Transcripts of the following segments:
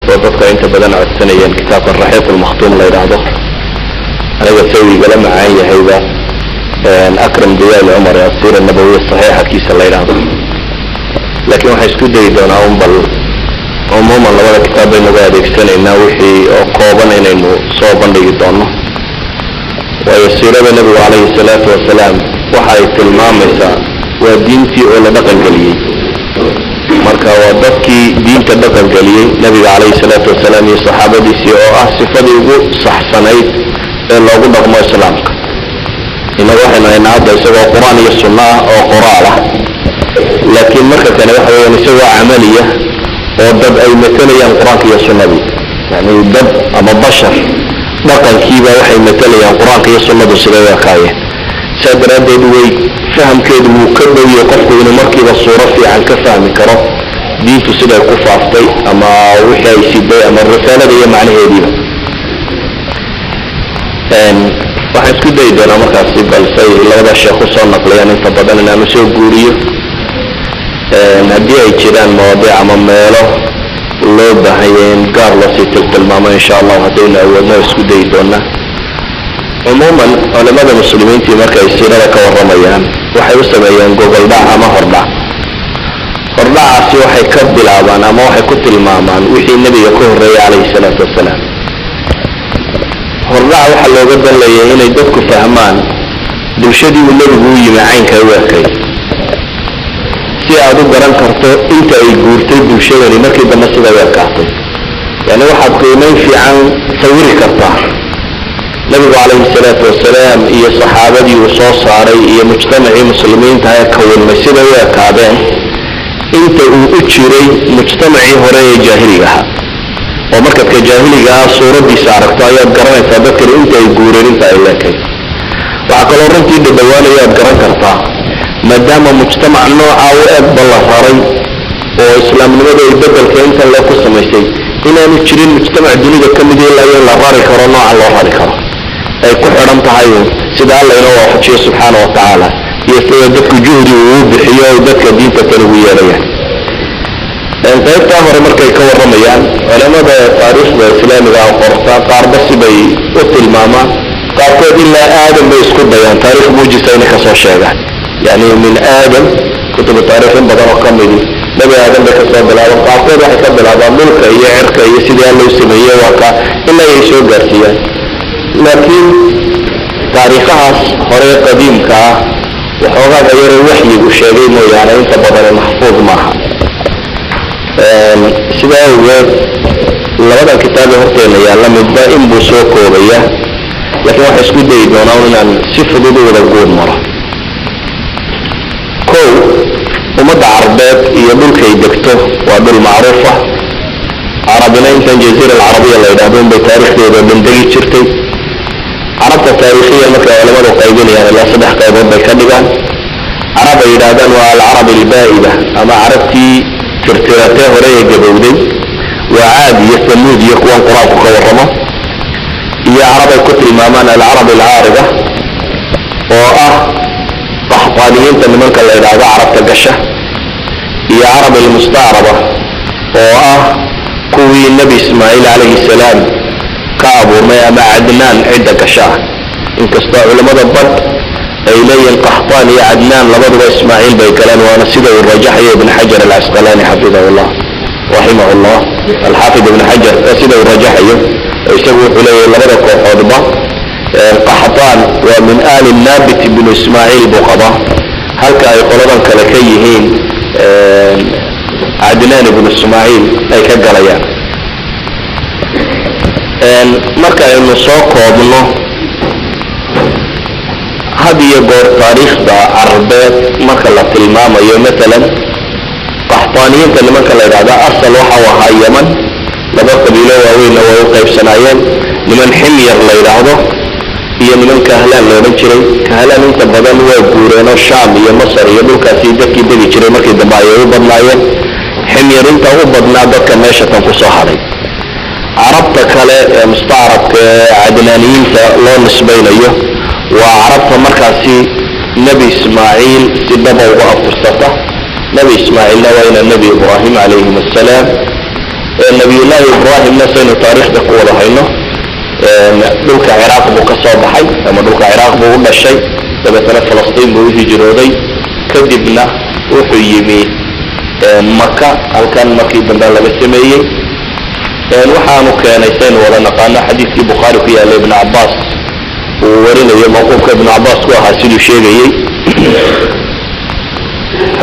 وضدك أنت بدنا عدسانيا كتاب الرحيق المختوم لا يرهده أنا بسوي قلم معايا هيدا أكرم ضياء العمر السيرة النبوية الصحيحة كيس الله يرهده لكن وحيسكو ديدون عموما لو كتاب المبادئ سنة ناوحي وقوبا إنه صوبا ليدونه ويسيرة النبي عليه الصلاة والسلام وحيث المامسة ودينتي أولا دقن قليل marka waa dadkii diinta dhaqan galiyay nabiga kaleey salaatu wasalaam iyo saxaabadiisii oo ah sifadii ugu saxsanayd ee loogu dhaqmo islaamka inaga waxayna inaada isagoo quraan iyo sunna oo qoraal ah laakiin marka kale waxa weeyaan isagoo amaliya oo dad ay matalayaan quraanka iyo sunnada yani dad ama bashar dhaqankiiba waxay matalayaan quraanka iyo sunnada sida kaayeen sadraadeed way fahamkeedu uu ka dhawiyo qofku inuu markiiba suuro fiican ka fahmi karo diintu sida ku faaftay ama wixii ay siday ama risaalada iyo macnaheediiba waxaan isku dayi doonaa markaasi balse labada sheekh soo naqlayaan inta badan inaan soo guuriyo haddii ay jiraan mawadiic ama meelo loo baahan yahay in gaar loo sii tilmaamo insha allah haddaynu awoodno isku dayi doonaa عموما علماء المسلمين في مركز السيرة كورميان waxay u sameeyeen gogol dhac ama hordhac hordhacaasi waxay ka bilaabaan ama waxay ku tilmaamaan wixii nabiga ku horeeyay calayhi salaatu wasalaam hordhac waxa looga daleeyay inay dadku fahmaan bulshadii uu nabigu u yimi caynka u arkay si aad u garan karto inta ay guurtay bulshadani markii dambe sida ay arkaatay yani waxaad qiimeyn fiican sawiri kartaa nabigu calayhi salaatu wasalaam iyo saxaabadii uu soo saaray iyo mujtamacii muslimiinta ay kawalmay sida ay kaadeen inta uu u jiray mujtamacii hore ee jaahiliga ahaa oo marka ka jaahiliga ah suuradiisa aragto ayaad garanaysaa dadka inta ay guureen inta ay leekay waxa kale oo runtii dhawaanaya aad garan kartaa maadaama mujtamac nooca u eg ballaharay oo islaamnimada ay bedelka inta la ku samaysay inaanu jirin mujtamac dunida ka mid ah ilaa la rari karo nooca loo rari karo ay ku xiran tahay sida Allah inoo waafajiyo subhanahu wa ta'ala iyo sida dadku juhdi uu bixiyo dadka diinta kale ugu yeerayaan qaybta hore markay ka waramayaan culimada taariikhda islaamiga oo qorta qaarba sibay u tilmaamaan qaarkood ilaa aadam bay isku dayaan taariikh muujisa inay ka soo sheegaan yani min aadam kutub taariikh badan oo kamid nabi aadam bay ka soo bilaabaan qaarkood waxay ka bilaabaan dhulka iyo cirka iyo sidii Allah u sameeyay waa ilaa ay soo gaarsiiyaan لكن تاريخها هري قديم كا وحوغا غير وحي وشيغي مو يعني انت بدل محفوظ معها سيدا لودا كتاب هرتين يالا مدائم بسوكو بيا لكن واحد اسكو دي دوناون ان صفر دو ولا قول مرة كو ومدى عربات يدول كي دكتو وادول معروفة عربنا انت الجزيرة العربية اللي يدهدون بتاريخ دي بندقي تشرتي عربت التاريخية مثل علماء القيدين يعني لا صدح قيبات بكذبا عرب إيرادان والعرب البائدة أما عربتي ترتيرته وريه جبودي وعاد يثمود يقوان قراب وقورما هي عرب الكتر إمامان العرب العارضة قحطانيين تنملك الإيرادة عرب تقشة هي عرب المستعربة كوي النبي إسماعيل عليه السلام كابو ما عدنان عدة شاه إنك استطاع علماء الضد إلي القحطاني عدنان لبضو إسماعيل بيكلان وانا سيده الرجحي ابن حجر العسقلاني حفظه الله رحمه الله الحافظ ابن حجر سيده الرجحي يسوي إليه لبضو قحطبة القحطان ومن آل النابت بن إسماعيل بقضة هل كان يقولون كلكيهين عدنان بن إسماعيل أي كالقليان marka aynu soo koobno had iyo goor taariikhda carbeed marka la tilmaamayo مثلا qaxtaaniyiinta nimanka la yiraahdo asal waxa ahaa Yemen laba qabiilo waaweyn oo u qaybsanayeen niman ximyar la yiraahdo iyo niman kahlaan la oran jiray kahlaan inta badan waa guureen Shaam iyo Masar iyo dhulkaasi dadkii degi jiray markii dambe ay u badnaayeen ximyar inta u badnaa dadka meesha tan ku soo haray عربت كلا مستعرب عدنانيين لو نسبينيه وعربت مركزي نبي إسماعيل سببه وأفرسته نبي إسماعيل وإلى النبي إبراهيم عليه السلام نبي الله إبراهيم نسينا تاريخ دكوا رهينه دولك عراق بقصة بحي أما دولك عراق بقول الشيء تبتنا فلسطين بوجه جرودي كذبنا وحيمي مكة أو كان مكي بندال بسمية وحانو كان يسين ولا نقالنا حديث البخاري فيها لابن عباس وورينا يوم موقوف ابن عباس وحاسيل شيء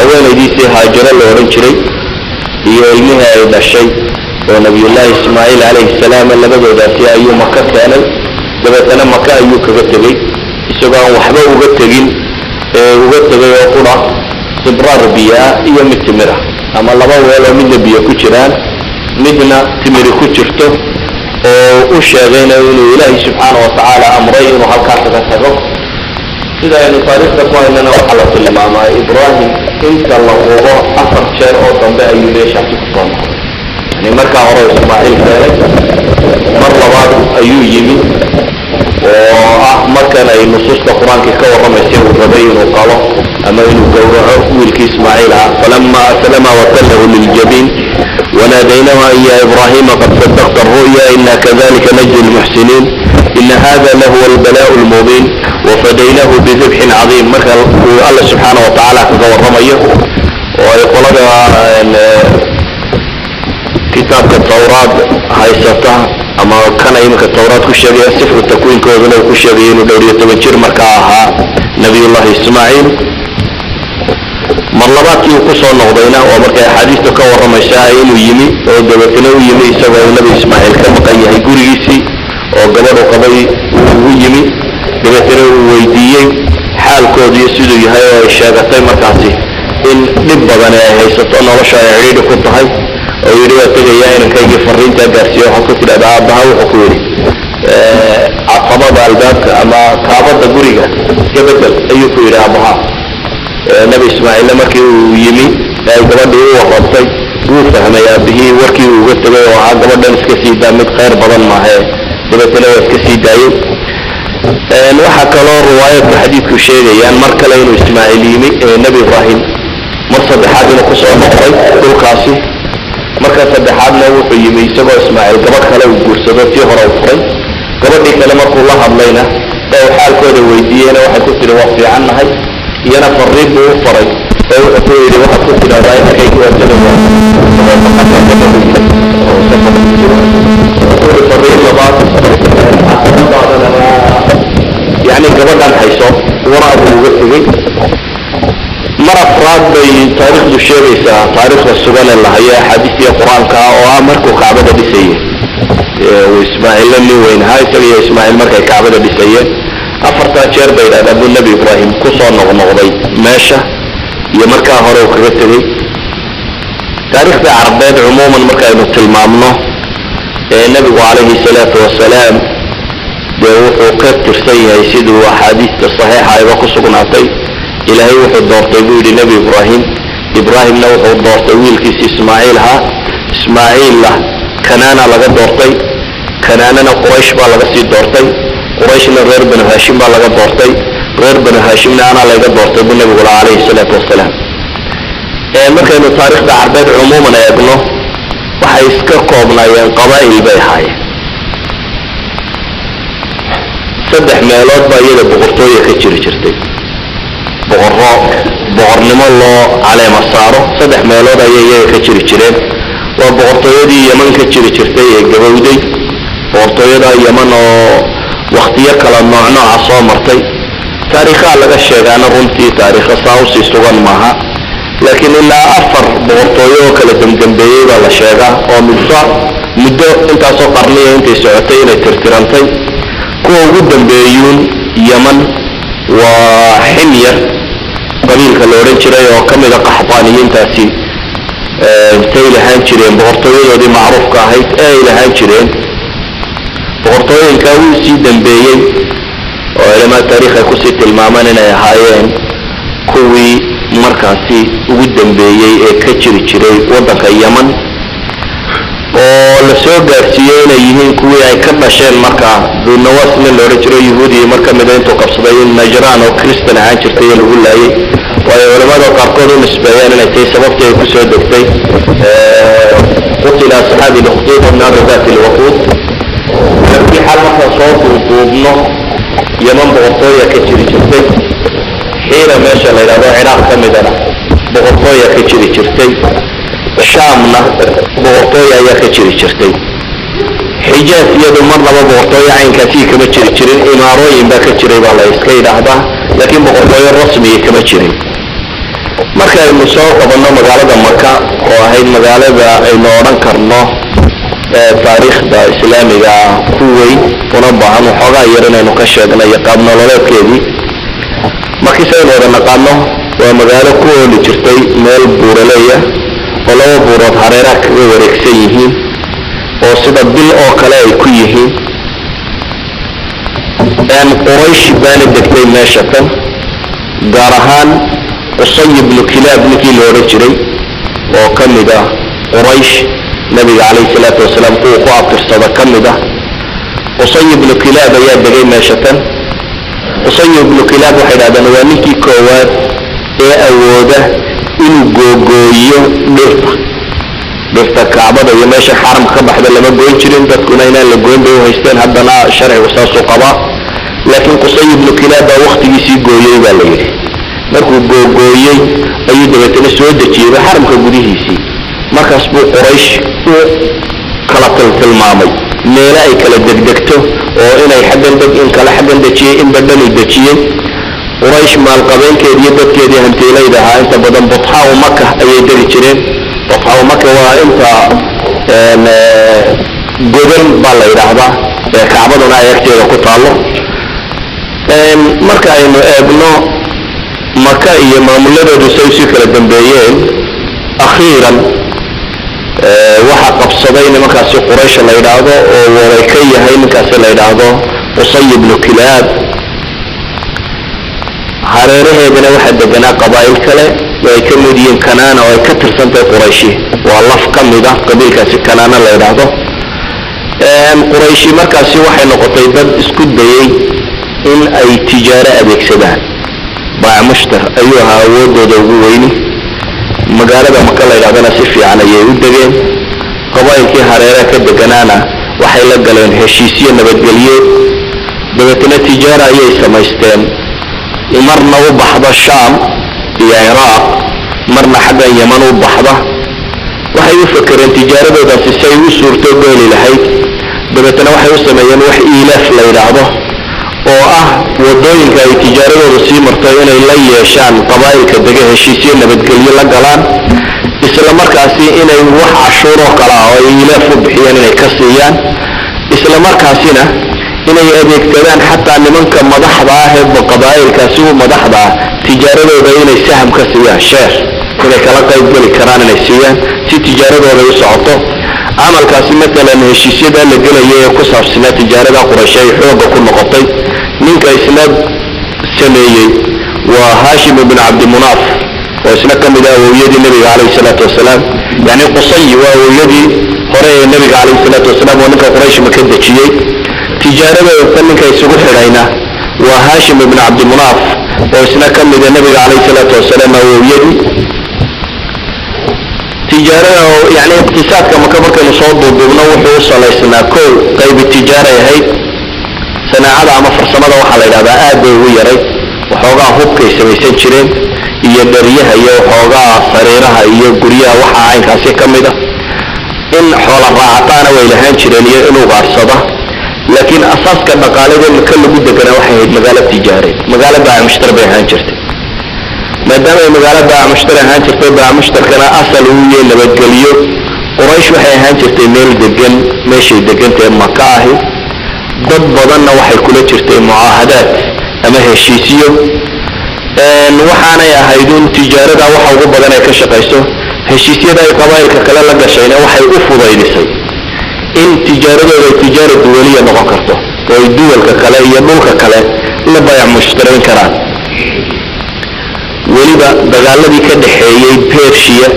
هوانا دي سي هاجر الله ورنشري هي علمها إذا الشيء ونبي الله إسماعيل عليه السلام اللي بدأ داسي أيو مكة كان لبتنا مكة أيو كغتغي إسوغا وحبا وغتغي وقرأ صبرار بيا إيا متمرة أما الله ولا من بيا كتران مدنا تمري كترته وشاغينا إنه إلهي سبحانه وتعالى أمرين وهالكاسة تغف سيدا يعني تاريخ تقوى إننا وحلت الإمام إبراهيم إنت الله وضع أفر شيء أوطن بها يبيش عتك صنع يعني مركا عرى إسماعيل ثالث مرة بعد أيو يمي ومركا نصوص القرآن كيكور رمى يسير الربين وقاله أما إنه قورعه ويلك إسماعيل فلما أسلم وتله للجبين وناديناه يا إبراهيم قد صدقت الرؤيا إنا كذلك نجزي المحسنين إن هذا لهو البلاء المبين وفديناه بذبح عظيم مركا الله سبحانه وتعالى كقور رميه ويقول كتاب التوراة هايسته أما كان يمك التوراة كشجع سفر التكوين كوزنا كشجعين ودورية تبشير مكاها نبي الله إسماعيل مرلبات يقصوا النقضينا ومركا حديث تكور رمشاهين ويمي ودبتنا ويمي سوى النبي إسماعيل كما قال يقول يسي وقبر وقضي ويمي دبتنا ويديي حال كود يسيدو يهاي الشاقتين مركاسي إن لبضنا هيستطعنا وشاي عريد كنتهاي ويريد تجيئين إن كي فرين تجارسيه وحكوك الأبعابها وحكوري عقبة الباب أما كابت قريقة كبدل أيكو إلى أبها نبي إسماعيل مركي ويمي قبضه وقبطي وفهم يا به وركي وقتبه وعقبضه نسكسيدا من خير بضن ما هي دبتنا وسكسيدا وحكى له رواية بحديث كشيء يعني مركلين إسماعيل يمي نبي إبراهيم مرصد حاجة نقصه مقري كل قاسي marka saddexaadna wuxuu yimi isagoo Ismaaciil gabadh kale uu guursaday tii hore u furay gabadhii kale markuu la hadlayna ee xaalkooda weydiiyeen waxa ku tiri waa fiicannahay iyana fariid buu faray ee wuxuu yiri waxa ku tiri raayay ku wajahdo fariid labaad yani gabadhan hayso wara ugu tagay مرة أفراد بتاريخ الشيخ تاريخ السجن اللي هي حديث القرآن كأمرك كعبة بسيء وإسماعيل اللي وين هاي سري إسماعيل مركز كعبة بسيء أفراد شير بين أبو النبي إبراهيم قصة نغنغضي ماشى يمركز هروك رتبي تاريخ العربات عموما مركز متلمامنا النبي عليه الصلاة والسلام وقت سيء يسيد وحديث الصحيحة يبقى قصة نعطي إلهي وحد دورتي بيقول نبي إبراهيم لو وحد دورتي ويلكيس إسماعيل له كنانا لغا دورتي كنانا قريش با لغا سيد دورتي قريشنا غير بن هاشم با لغا دورتي غير بن هاشمنا أنا لغا دورتي بالنبي عليه الصلاة والسلام مركا إنه تاريخ دا عربات عموما يقولوا waxay iska koobnaayeen qabaa'il bay ahaayeen saddex meelood baa iyada boqortooyo ka jiri jirtay boqornimo loo caleema saaro saddex meelood ayay iyaga ka jiri jireen waa boqortooyadii Yemen ka jiri jirtay ee gabowday boqortooyada Yemen oo waqtiyo kala nooc soo martay taariikha laga sheegaana runtii taariikha saawsi sugan maaha laakiin ilaa afar boqortooyo kala dambeeyay baa la sheegaa oo muddo intaasoo qarniyo intay socotay inay tirtirantay kuwa ugu dambeeyuun Yemen waa Himyar qabiilka la oran jiray oo kamid ah qaxbaaniyiintaasi intay lahaan jireen boqortooyadoodii macruufka ahayd ee lahaan jireen boqortooyinka uu sii dambeeyay oo ilaa taariikhda ku sii tilmaamaan inay ahaayeen kuwii markaasi ugu dambeeyay ee ka jiri jiray wadanka Yemen oo la soo gaarsiiyay inay yihiin kuwii ay ka dhasheen markaa duunawaasna la oran jiray yahuudi marka mid intuu qabsaday Najraan oo Kristaan ahaan jirtay lagu laayay وعلماء قاركون نسبيان التي سببت يكسو دكتي قتل أصحاب الأخدود والنار ذات الوقود في حال مثلا صوت وطوبنا يمن بغطوية كتير جرتي حين ماشا لإلى عراق كمدنا بغطوية كتير جرتي شامنا بغطوية كتير جرتي حجاز يدو مرة بغطوية عين كتير كما جرين إماروين باكتيري بالله يسكي لحظة لكن بغطوية الرسمية كما جرين marka aynu soo qabanno magaalada Makka oo ahayd magaalada aynu oran karno taariikhda islaamiga ku weyn una baahan xogaa yar inaynu ka sheegno iyo qaab nololeedkeedii markii saynu wada naqaano waa magaalo ku ooli jirtay meel buuraleeya oo laba buurood hareeraha kaga wareegsan yihiin oo sida bil oo kale ay ku yihiin Quraysh baan degtay meesha tan gaar ahaan قصي بن كلاب نكي لورجري وكمده قريش نبي عليه الصلاة والسلام قوة أبتر كمده قصي بن كلاب يا بغي ماشة قصي بن كلاب واحد هذا نوانيكي كوات أوده إنو جوجويو برتا كعبة يماشي حرم خبح هذا لما بقول جرين تكونين اللي بقول بيه هيستين هدنا شرع وساس وقضاء لكن قصي بن كلاب وقت يسي جويو بالليل markuu googooyay ayuu dabeetana soo dejiyay xaramka gudihiisa markaas buu Quraysh kala tilmaamay meel ay kala degdegto oo inay xaggan dad in kala xaggan dejiyay in badan ay dejiyay Quraysh maal qabeenkeedii iyo dadkeedii hantiilayda ahaa inta badan Butha oo Makka ayay degi jireen Butha oo Makka waa inta godan baa la yiraahdaa Kaabaduna ay agteeda ku taalo marka aynu eegno مكة هي معمولة رسوسي كلا دنبيين أخيرا وحق بصدين مكاسي قريش الله يدعوه وريكي هاي مكاسي الله يدعوه قصي بن كلاب حريره بنا واحد بنا قبائل كلا ويكم دين كنانة ويكتر سنة قريشي والله فكم ده قبيل كاسي كنانة الله يدعوه قريشي مكاسي واحد نقطي بد اسكد بي إن أي تجارة أبيك سبان باع مشتر أيها ودو دوغويني مقالة مكة لا يلعبنا سفي على يودجين قبائل كي هريرة كدقنانا وحي لقلين هشيسية نبتقلية بغتنا تجارة أي سمايستين ومرنا وبحضة الشام يا عراق مرنا حقا يمن وبحضة وحي يفكر ان تجارة دا سيسايو سورتو قولي لحيك بغتنا وحي يسميين وحي إيلاف لا يلعبه oo wadooyinka ay tijaarada sii martay inay la yeeshaan qabaa'ilka degan heshiisyo nabadgelyo la galaan isla markaasi inay wax cashuuro kala oo ay ilaaf u bixiyaan inay ka siiyaan isla markaasina inay adeegsadaan xataa nimanka madaxda ah ee qabaa'ilkaasi u madaxda tijaaradooda inay saham ka siiyaan sheer inay kala qayb gali karaan inay siiyaan si tijaaradooda u socoto amalkaasi مثلا heshiisyada la galay ee ku saabsan tijaarada Quraysh ay xoog ku noqotay ninka islaam sameeyay waa Hashim ibn Abd Munaf oo isna kamid ah awiyadii nabiga kaleey salaatu wasalaam yani Qusay waa awiyadii hore ee nabiga kaleey salaatu wasalaam oo ninka Quraysh ma ka dajiyay tijaarada tan ninka isugu xirayna waa Hashim ibn Abd Munaf oo isna kamid ah nabiga kaleey salaatu wasalaam awiyadii تجارة يعني اقتصاد كما كبرك نصوب ضمنه وحوصل ليسنا كل قيب التجارة هي صناعة عم فرصنا ده وحلا إذا بقى ويري وحوجا هوك يسميسن شرين يدريها هي وحوجا صريرها هي قرية وحا عين كاسي كمدة إن حول الراعتان ويلهان شرين إنه غارصده لكن أساس كبقالة كل بده كنا واحد مقالة تجاري مقالة بقى مشتري بيهان شرتي ما دام المقالة بقى مشتري هان شرتي بقى مشتركنا أصل ويا اللي بتقليه قريش وحي هان شرتي ميل دقن ماشي دقن تي مكاهي ضد بدنا وحي كل شرتي معاهدات أما هشيسيو وحانا يا هيدون تجارة وحا وبدنا كشقيسو هشيسيو دا قبائل كلا لقى شينا وحي أفضل يدسي إن تجارة تجارة دولية نغكرته والدول كلا يدول كلا لبايع مشترين كران ولبا دغالدي كدخيي بيرشيا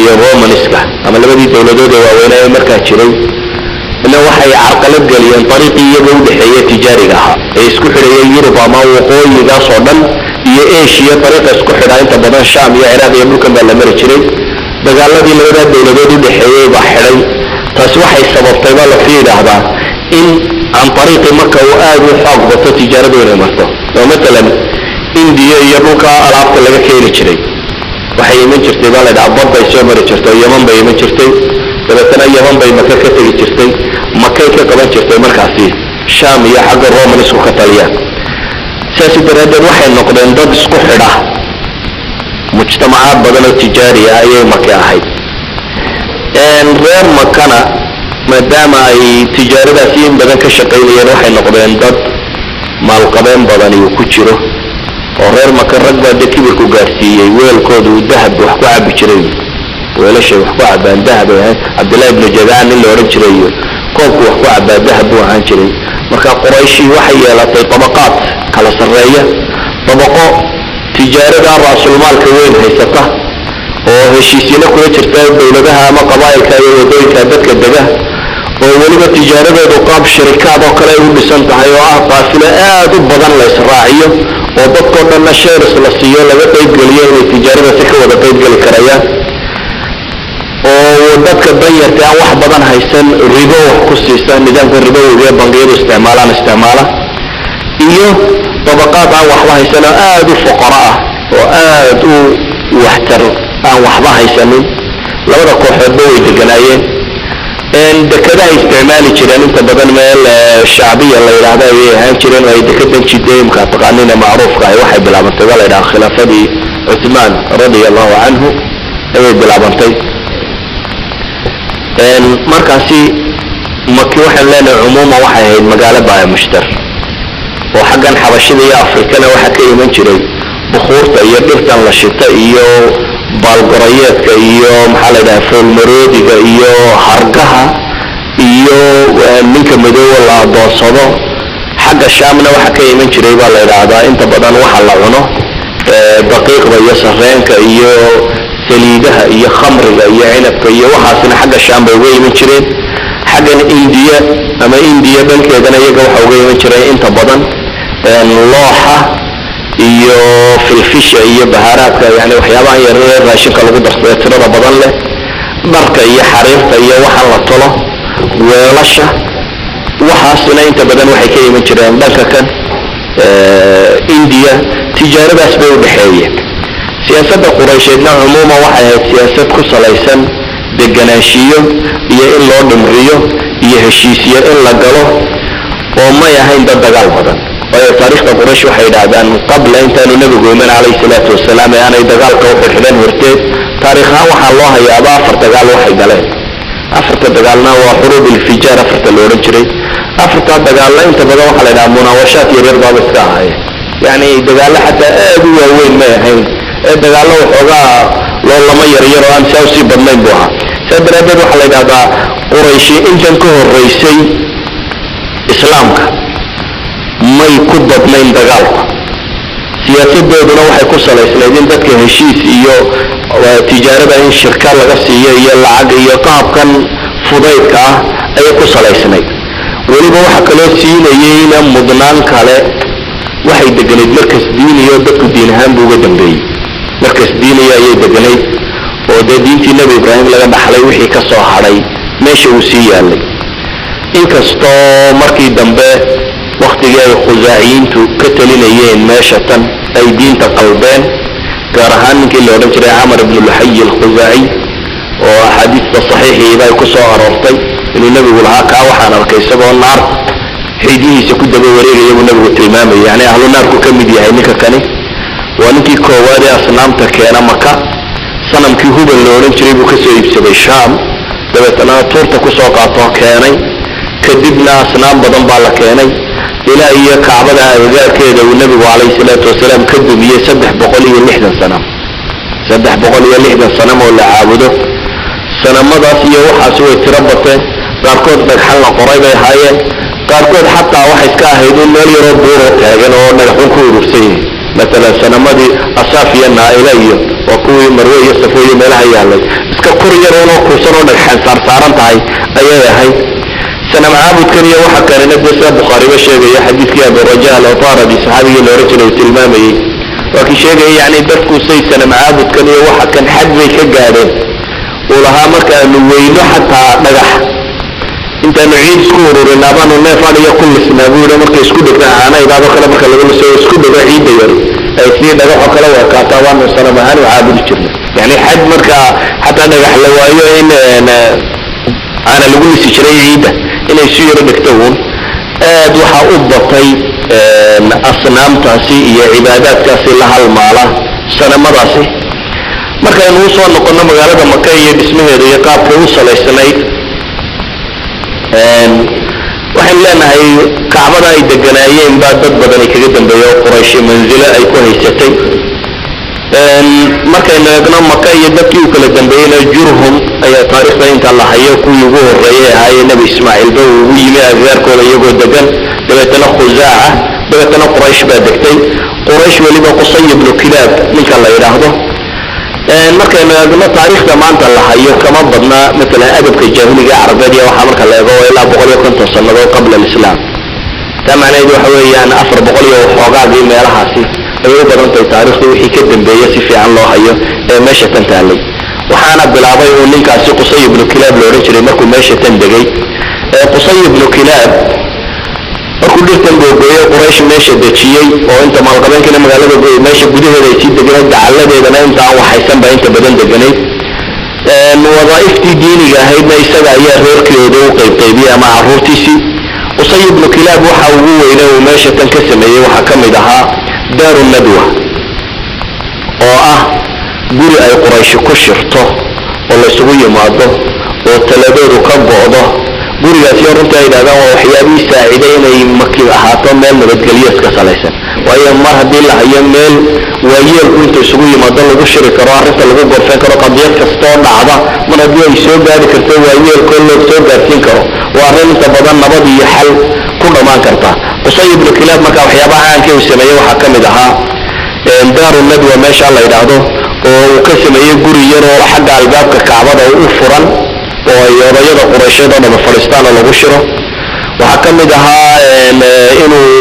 iyo Romanska ama labadii dawladood ee waaweyn ee markaa jiray ina waxay carqalad galiyeen طريقيada u dhaxeeyay tijaariga ah ee isku xirayay Yurub ama waqooyiga soo dhan iyo Asia طريقة isku xidha inta badan Sham iyo Iraq iyo dhulkan baa la mari jiray dagaaladii labada dawladood u dhaxeeyay baa xidhay taas waxay sababtay baa la fiilaahdaa in aan طريق Makka oo aad u xoog bato tijaaradu inay marto oo مثلا India iyo dhulka alaabta laga keeni jiray waxay iman jirtay baa la dhaabad bay soo mari jirtay Yemen bay iman jirtay dabeetana Yemen bay Makka ka tagi jirtay Makka ka qaban jirtay markaasi Sham iyo xagga Rome isku ka taliyaan saasi daradeed waxay noqdeen dad isku xidha mujtamacaad badan oo tijaari ah ayay Makka ahayd reer Makkana maadaama ay tijaaradaasi in badan ka shaqeynayeen waxay noqdeen dad maalqabeen badan iyo ku jiro oo reer Makka rag baa kibir ku gaarsiiyay weelkoodu dahab wax ku cabi jiray weelashay wax ku cabaan dahab Abdullah ibn Jadaan in la oran jiray koobku wax ku cabaa dahab uu ahaan jiray marka Qurayshi waxay yeelatay tabaqaad kala sareeya tabaqo tijaarada raasul maalka weyn haysata oo heshiisiina kula jirta dawladaha ama qabaa'ilka iyo wadooyinka dadka dega oo waliba tijaaradoodu qaab shirkad oo kale u dhisan tahay oo ah qaafilo aad u badan la israaciyo oo dadkoo dhan shares la siiyo laga qayb galiyo inay tijaarada si ka wada qayb gali karayaan oo dadka danyarta aan wax badan haysan ribo wax ku siisan nidaamka ribowga ee bangiyadu isticmaala iyo tabaqaad aan waxba haysan aad u fuqara ah oo aad u waxtar aan waxba haysanin labada kooxood way deganaayeen dekada isticmaali jireen inta badan meel shacbiya la yiraahdo ay ahaan jireen ay dekadan jideemka taqaanina macruufka ay waxay bilaabantay la yiraahdo khilaafadii Uthman radiyallahu anhu ay bilaabantay markaasi Makka waxaan leenahay umuuma waxay ahayd magaalo baa mushtar oo xaggan xabashida iyo Afrikana waxa ka iman jiray buxuurta iyo dhirtan la shita iyo baalgorayeedka iyo maxaa la yiraahdaa foolmaroodiga iyo hargaha iyo ninka madow la doorsado xagga Shaamna waxa ka iman jiray baa la yiraahdaa inta badan waxa la cuno daqiiqda iyo sarreenka iyo saliidaha iyo khamriga iyo cinabka iyo waxaasina xagga Shaam bay uga iman jireen xaggan India ama India dalkeedana iyaga waxa uga iman jiray inta badan looxa iyo filfisha iyo bahaaraadka yani waxyaabaha yar ee raashinka lagu darsado tirada badan leh dharka iyo xariirta iyo waxa la tolo weelasha waxaasina inta badan waxay ka iman jireen dhanka kan India tijaaradaas bay u dhaxeeyeen siyaasadda Quraysheedna umuuma waxay ahayd siyaasad ku salaysan deganaanshiyo iyo in loo dhimriyo iyo heshiisiyo in la galo oo ma yahayn dagaal badan oo taariikhda Quraysh waxay yiraahdaan qabla intaanu nabigu iman alayhi salaatu wasalaam aanay dagaalka u xidhan horteed taariikhda waxa loo hayaa afar dagaal waxay galeen afarta dagaalna waa xurub al-fijar afarta loo oran jiray afarta dagaalna inta badan waxa la yiraahdaa munaawashaad yaryar baa iska ahayd yani dagaal xataa aad u waaweyn ma ahayn dagaallo waxoogaa loo lama yaryar oo aan si badnayn buu ahaa sababteed waxa la yiraahdaa Quraysh intan ka horeysay islaamka may ku badnayn dagaalka siyaasadooduna waxay ku salaysnayd in dadka heshiis iyo tijaarada in shirka laga siiyo iyo lacag iyo qaabkan fudaydka ah ay ku salaysnayd waliba waxa kale siinayeen mudnaan kale waxay deganayd markas diiniyo dadku diin ahaan buu uga dambeeyay markas diiniyo ayay deganayd oo diintii Nabi Ibrahim laga dhaxlay wixii ka soo haray meesha uu sii yaalay inkastoo markii dambe waqtigii ay Khuzaaciyiintu ka talinayeen meesha tan ay diinta qalbeen gaar ahaan ninkii la oran jiray Amr ibn Luhay al-Khuzaaci oo xadiiska saxiixiisa ay ku soo aroortay inuu Nabigu lahaa ka waxaan arkay isagoo naar xidihiisa ku daba wareegaya uu Nabigu tilmaamay yani ahlu naarku ka mid yahay ninka kani waa ninkii koowaad ee asnaamta keena Makka sanamkii Hubal la oran jiray buu ka soo iibsaday Shaam dabeetana tuurta ku soo qaato keenay kadibna asnaam badan baa la keenay ilaa iyo Kaabada agagaarkeeda uu Nabigu alayhi salaatu wasalaam ka dumiyay 360 sano 360 sano oo la caabudo sanamadaas iyo waxaas way tiro bateen qaarkood dhagxan la qoray bay haayeen qaarkood xataa waxay iska ahayd in meel yaro buuro taagan oo dhagaxun ku urursan yahay مثلا سنمدي أصافيا نائلية وكوي مروي يصفوي ملها يالي اسكا كوريا ونو كوسنو نكحان صاران تاي ايا هاي سنم عابد كريا وحكا لنبسا بخاري بشيغي حديث كي أبو رجاء الأطارة دي صحابي اللي رجل وتلمامي وكي شيء يعني دفكو سيسنا معابد كان يوحى كان حد بي كجارين ولها مركا نوينو حتى نجح انت نعيد سكور ونابان ونفعل يقول لسنابونا مركا يسكودك أنا إذا بخلا مركا لغل يسكودك عيد دياري اثنين نجحوا كلا وكاتوان وصنمهان وعابد الجنة يعني حد مركا حتى نجح لوايو إن أنا لقول سيشري عيدة إن يسير بكتبون دوحا أضبطي أصنام تاسي هي عبادات تاسي لها المالة سنة راسي مركا نوصل نقولنا مغالبة مكاية باسمه ريقاب كوصل السنين waxaan leenahay kacbada ay deganaayeen baa dad badan ay kaga dambeeyay Quraysh manzila ay ku haysatay markaynu eegno Makka iyo dadkii kala dambeeyay Jurhum ayaa taariikhda inta la hayo kuwii ugu horeeyay ahaayeen Nabi Ismaaciil baa ugu yimi agagaarkooda iyagoo degan dabeetana Khuzaa'a dabeetana Quraysh baa degtay Quraysh waliba Qusay ibn Kilaab ninka la yiraahdo markaynu eegno taariikhda maanta la hayo kama badna mesela adabka jaahiliga Carabeed iyo waxa marka la eego ilaa 150 sano qabla islaam tamaaneed waxa weeyaan 400 iyo xoogaagii meelahaasi ay u badan tahay taariikhdu wixii ka dambeeyay si fiican loo hayo ee meesha tan taalay waxaana bilaabay uu ninkaasi Qusay ibn Kilaab loo oran jiray markuu meesha tan degay Qusay ibn Kilaab markuu dhirtan googoyay Quraysh meesha dejiyay oo inta maalqabeenkina magaalada meesha gudaheeda ay sii deganay dacaladeedana inta aan waxaysan baa inta badan deganay wadaa'iftii diiniga ahaydna isaga ayaa reerkooda u qaybqaybiyay ama carruurtiisii Qusay ibn Kilaab waxa ugu weynaa uu meesha tan ka sameeyay waxa ka mid ahaa daaru nadwa oo ah guri ay Quraysh ku shirto oo la isugu yimaado oo taladeedu ka go'do gurigaasi runtii ay dhaadaan waa waxyaabihii saaciday inay Makki ahaato meel nabadgelyo iska salaysan waayo mar haddii la hayo meel waayeelku inta isugu yimaado lagu shiri karo arrinta lagu gorfeen karo qadiyad kastoo dhacda mar haddii ay soo gaari karto waayeelkoo loo soo gaarsiin karo waa arrin inta badan nabad iyo xal ku dhammaan karta Qusay ibn Kilaab marka waxyaabaha aankii uu sameeyay waxaa ka mid ahaa daaru nadwa meesha la yidhaahdo oo uu ka sameeyey guri yar oo xagga albaabka Kacbada u furan oo ay odayada Quraysheed oo Falistaan lagu shiro waxa ka mid ahaa inuu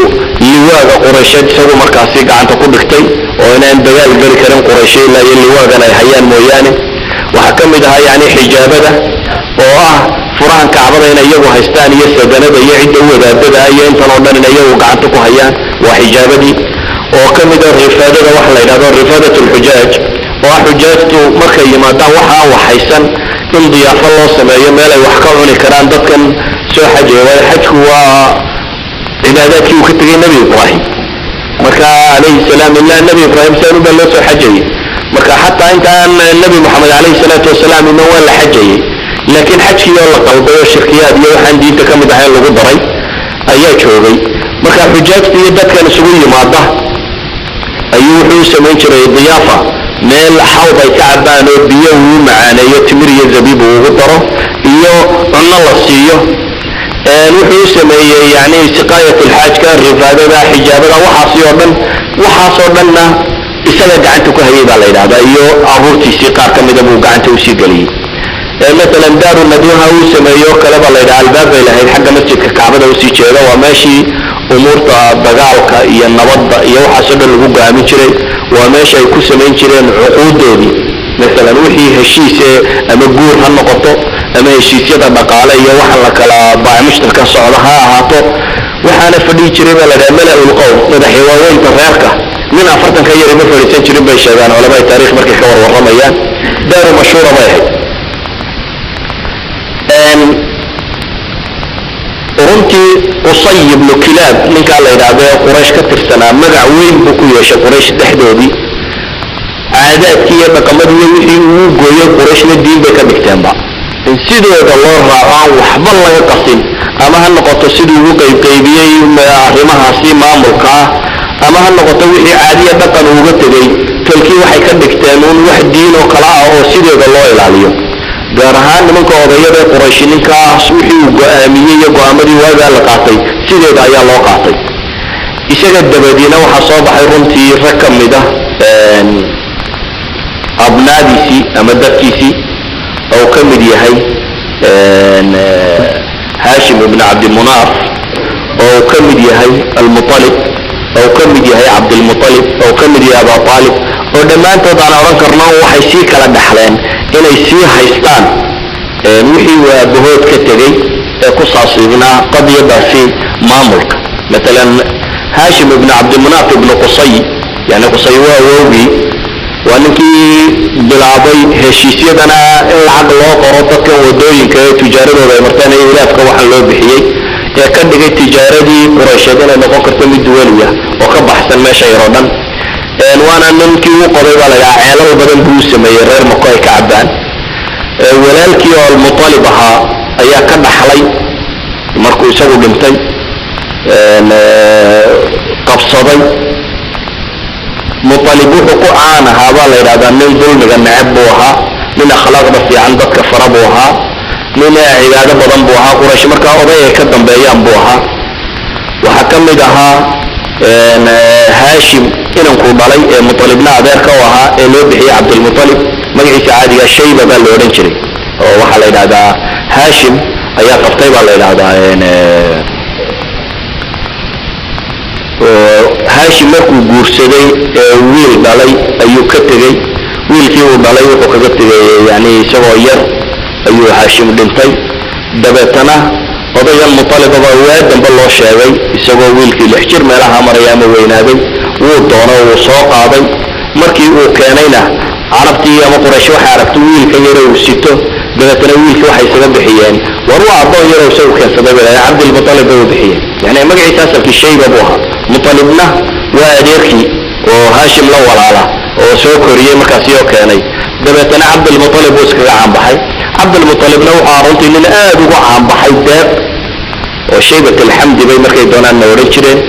liwaaga Quraysheed isagu markaasi gacanta ku dhigtay oo inaan dagaal gali karin Quraysh ilaa liwaagan ay hayaan mooyaane waxa ka mid ahaa yani xijaabada oo ah furahan Kacbada in iyagu haystaan iyo sadanada iyo cidda wadaadada iyo inta oo dhan in iyagu gacanta ku hayaan waa xijaabadii oo ka mid ah rifaadada wax la yiraahdo rifaadatul xujaaj oo xujaajtu markay yimaadaan waxa waxaysan in diyaafo loo sameeyo meel ay wax ka cuni karaan dadkan soo xajeeya xajku waa cibaadaadkii uu ka tagay Nabi Ibrahim marka alayhi salaam illa Nabi Ibrahim saanu baa loo soo xajeeyay marka hatta intaan Nabi Muhammad alayhi salatu wasalaam inuu waa la xajeeyay laakiin xajkii oo la qalbay oo shirkiyaad iyo waxaan diinta ka mid ahay lagu daray ayaa joogay marka xujaajtu iyo dadkan isugu yimaada ayuu wuxuu sameyn jiray diyaafa meel xawd ay ka cabaan oo biyo uu macaaneeyo timir iyo zabiib uu daro iyo cunno la siiyo wuxuu sameeyay yani siqaayatul xaajka rifaadada xijaabada waxaas oo dhanna isaga gacanta ku hayay baa la yiraahdaa iyo abuurtiisii qaar ka mid ah buu gacanta u sii galiyay مثلا دار الندوها وسميو كلام الله يدعى الباب إلى هاي حاجة مسجد كعبة وسيجيرة وماشي أمور دجالك يا النبض يا حسب الوجود عامل شيء وماشي يكون سمين شيء عقود دي مثلا وحي هالشيء أما جور هالنقطة أما هالشيء هذا بقالة يا وحلا كلا باع مشترك صعدها هاتو وحنا فدي شيء ولا جمال القوم هذا حيوان تفرقة من أفرتن كي يربي فريسين شيء بيشجعان علماء التاريخ مركز كور والرميان دار مشهورة ما هي runtii Qusay ibn Kilaab ninka la yiraahdo Quraysh ka tirsanaa magac weyn buu ku yeeshay Quraysh dhexdoodii caadaadkii iyo dhaqamadii wixii uu gooyay Qurayshna diin bay ka dhigteenba in sidooda loo raacaan waxba laga qasin ama ha noqoto sidii uu qaybiyay arrimahaasi maamulka ama ha noqoto wixii caadiya dhaqan uga tagay talkii waxay ka dhigteen wax diin oo kala ah oo sidooda loo ilaaliyo gaar ahaan nimanka odayada Quraysh ninkaas wixii uu go'aamiyay iyo go'aamadii waaga la qaatay sideeda ayaa loo qaatay isaga dabadiina waxa soo baxay runtii rag ka mid ah abnaadiisi ama dadkiisi oo ka mid yahay Hashim ibn Abd Munaf oo ka mid yahay Al-Muttalib أو كم يهي عبد المطلب أو كم يهي أبا طالب ودمان تضعنا رنكرنا وحيسيك لدحلين إن يسير حيستان وحي وبهود كتغي قصاصينا قد يبقى في ماملك مثلا هاشم بن عبد المناف بن قصي يعني قصي ووبي وانكي بلعبي هشيسيدنا العقل وقرطك ودوين كتجارة ومرتان إلافك وحن لو بحيي كدغي تجارتي قريشدنا نقون كرت mid duwaliya oo ka baxsan meesha yaradan waana ninkii uu qoray baa laga ceelal badan buu sameeyay reer Makka ay ka cabaan walaalkii oo Mutalib ahaa ayaa ka dhaxlay markuu isagu dhintay qabsaday Mutalib wuxuu ku caan ahaa baa la yiraahdaa nin dulmiga nacab buu ahaa nin akhlaaqda fiican dadka fara buu ahaa nin cibaado badan buu ahaa Quraysh markaa oday ay ka dambeeyaan buu ahaa waxa kamid ahaa Hashim inanku dhalay ee Mutalibna adeerka u ahaa ee loo bixiyay Abdul Muttalib magaciisa caadiga Shayba baa loo oran jiray oo waxa la yiraahdaa Hashim ayaa qaftay baa la yiraahdaa Hashim markuu guursaday wiil dhalay ayuu ka tagay wiilkii uu dhalay wuxuu kaga tagay yani isagoo yar ayuu Hashim dhintay dabeetana odayga Mutalib baa waadanba loo sheegay isagoo wiilkii 6 jir meelaha maraya ama weynaaday wuu doono uu soo qaaday markii uu keenayna carabtii ama Quraysh waxa aragtay wiilka yar uu sito dabeetana wiilkii waxay isaga bixiyeen war waa adoon yar oo soo keensaday Abdul Muttalib uu bixiyay yani magaciisa asalkii Shayba buu ahaa Mutalibna waa adeerkii oo Hashim la walaala oo soo koriyay markaas iyo keenay dabeetana Abdul Muttalib uu iskaga caan baxay Abdul Muttalibna waxa runtii nin aad ugu caan baxay deeq oo Shaybat al-Hamd bay markay doonaan nooran jireen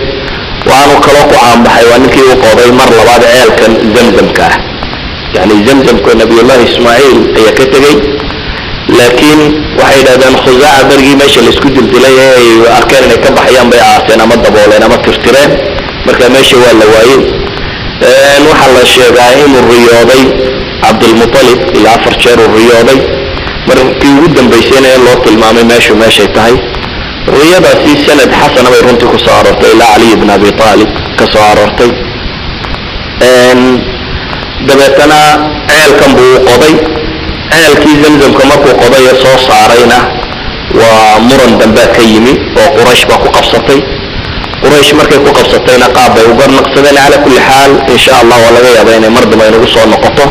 waanu kala ku caan baxay waa ninkii uu qooday mar labaad ceelkan Zamzamka yani Zamzamka Nabiyullah Ismaa'il ayaa ka tagay laakiin waxay yiraahdaan Khuzaa'a bargii meesha la isku dildilay ay arkeen inay ka baxayaan bay aaseen ama dabooleen ama tirtireen marka meesha waa la waayay waxa la sheegaa inuu riyooday Abdul Muttalib ila 4 jeer uu riyooday markii ugu dambeysayna loo tilmaamay meeshay tahay riyadaasi sanad xasan bay runtii ku soo aroortay ila Ali ibn Abi Talib ka soo aroortay dabeetana ceelkan buu qoday ceelkii Zamzamka markuu qoday soo saarayna waa muran dambe ka yimi oo Quraysh ba ku qabsatay Quraysh markay ku qabsatayna qaab bay uga naqsadeen ala kulli xaal insha Allah wala laga yaabaa inay mar dambe inagu soo noqoto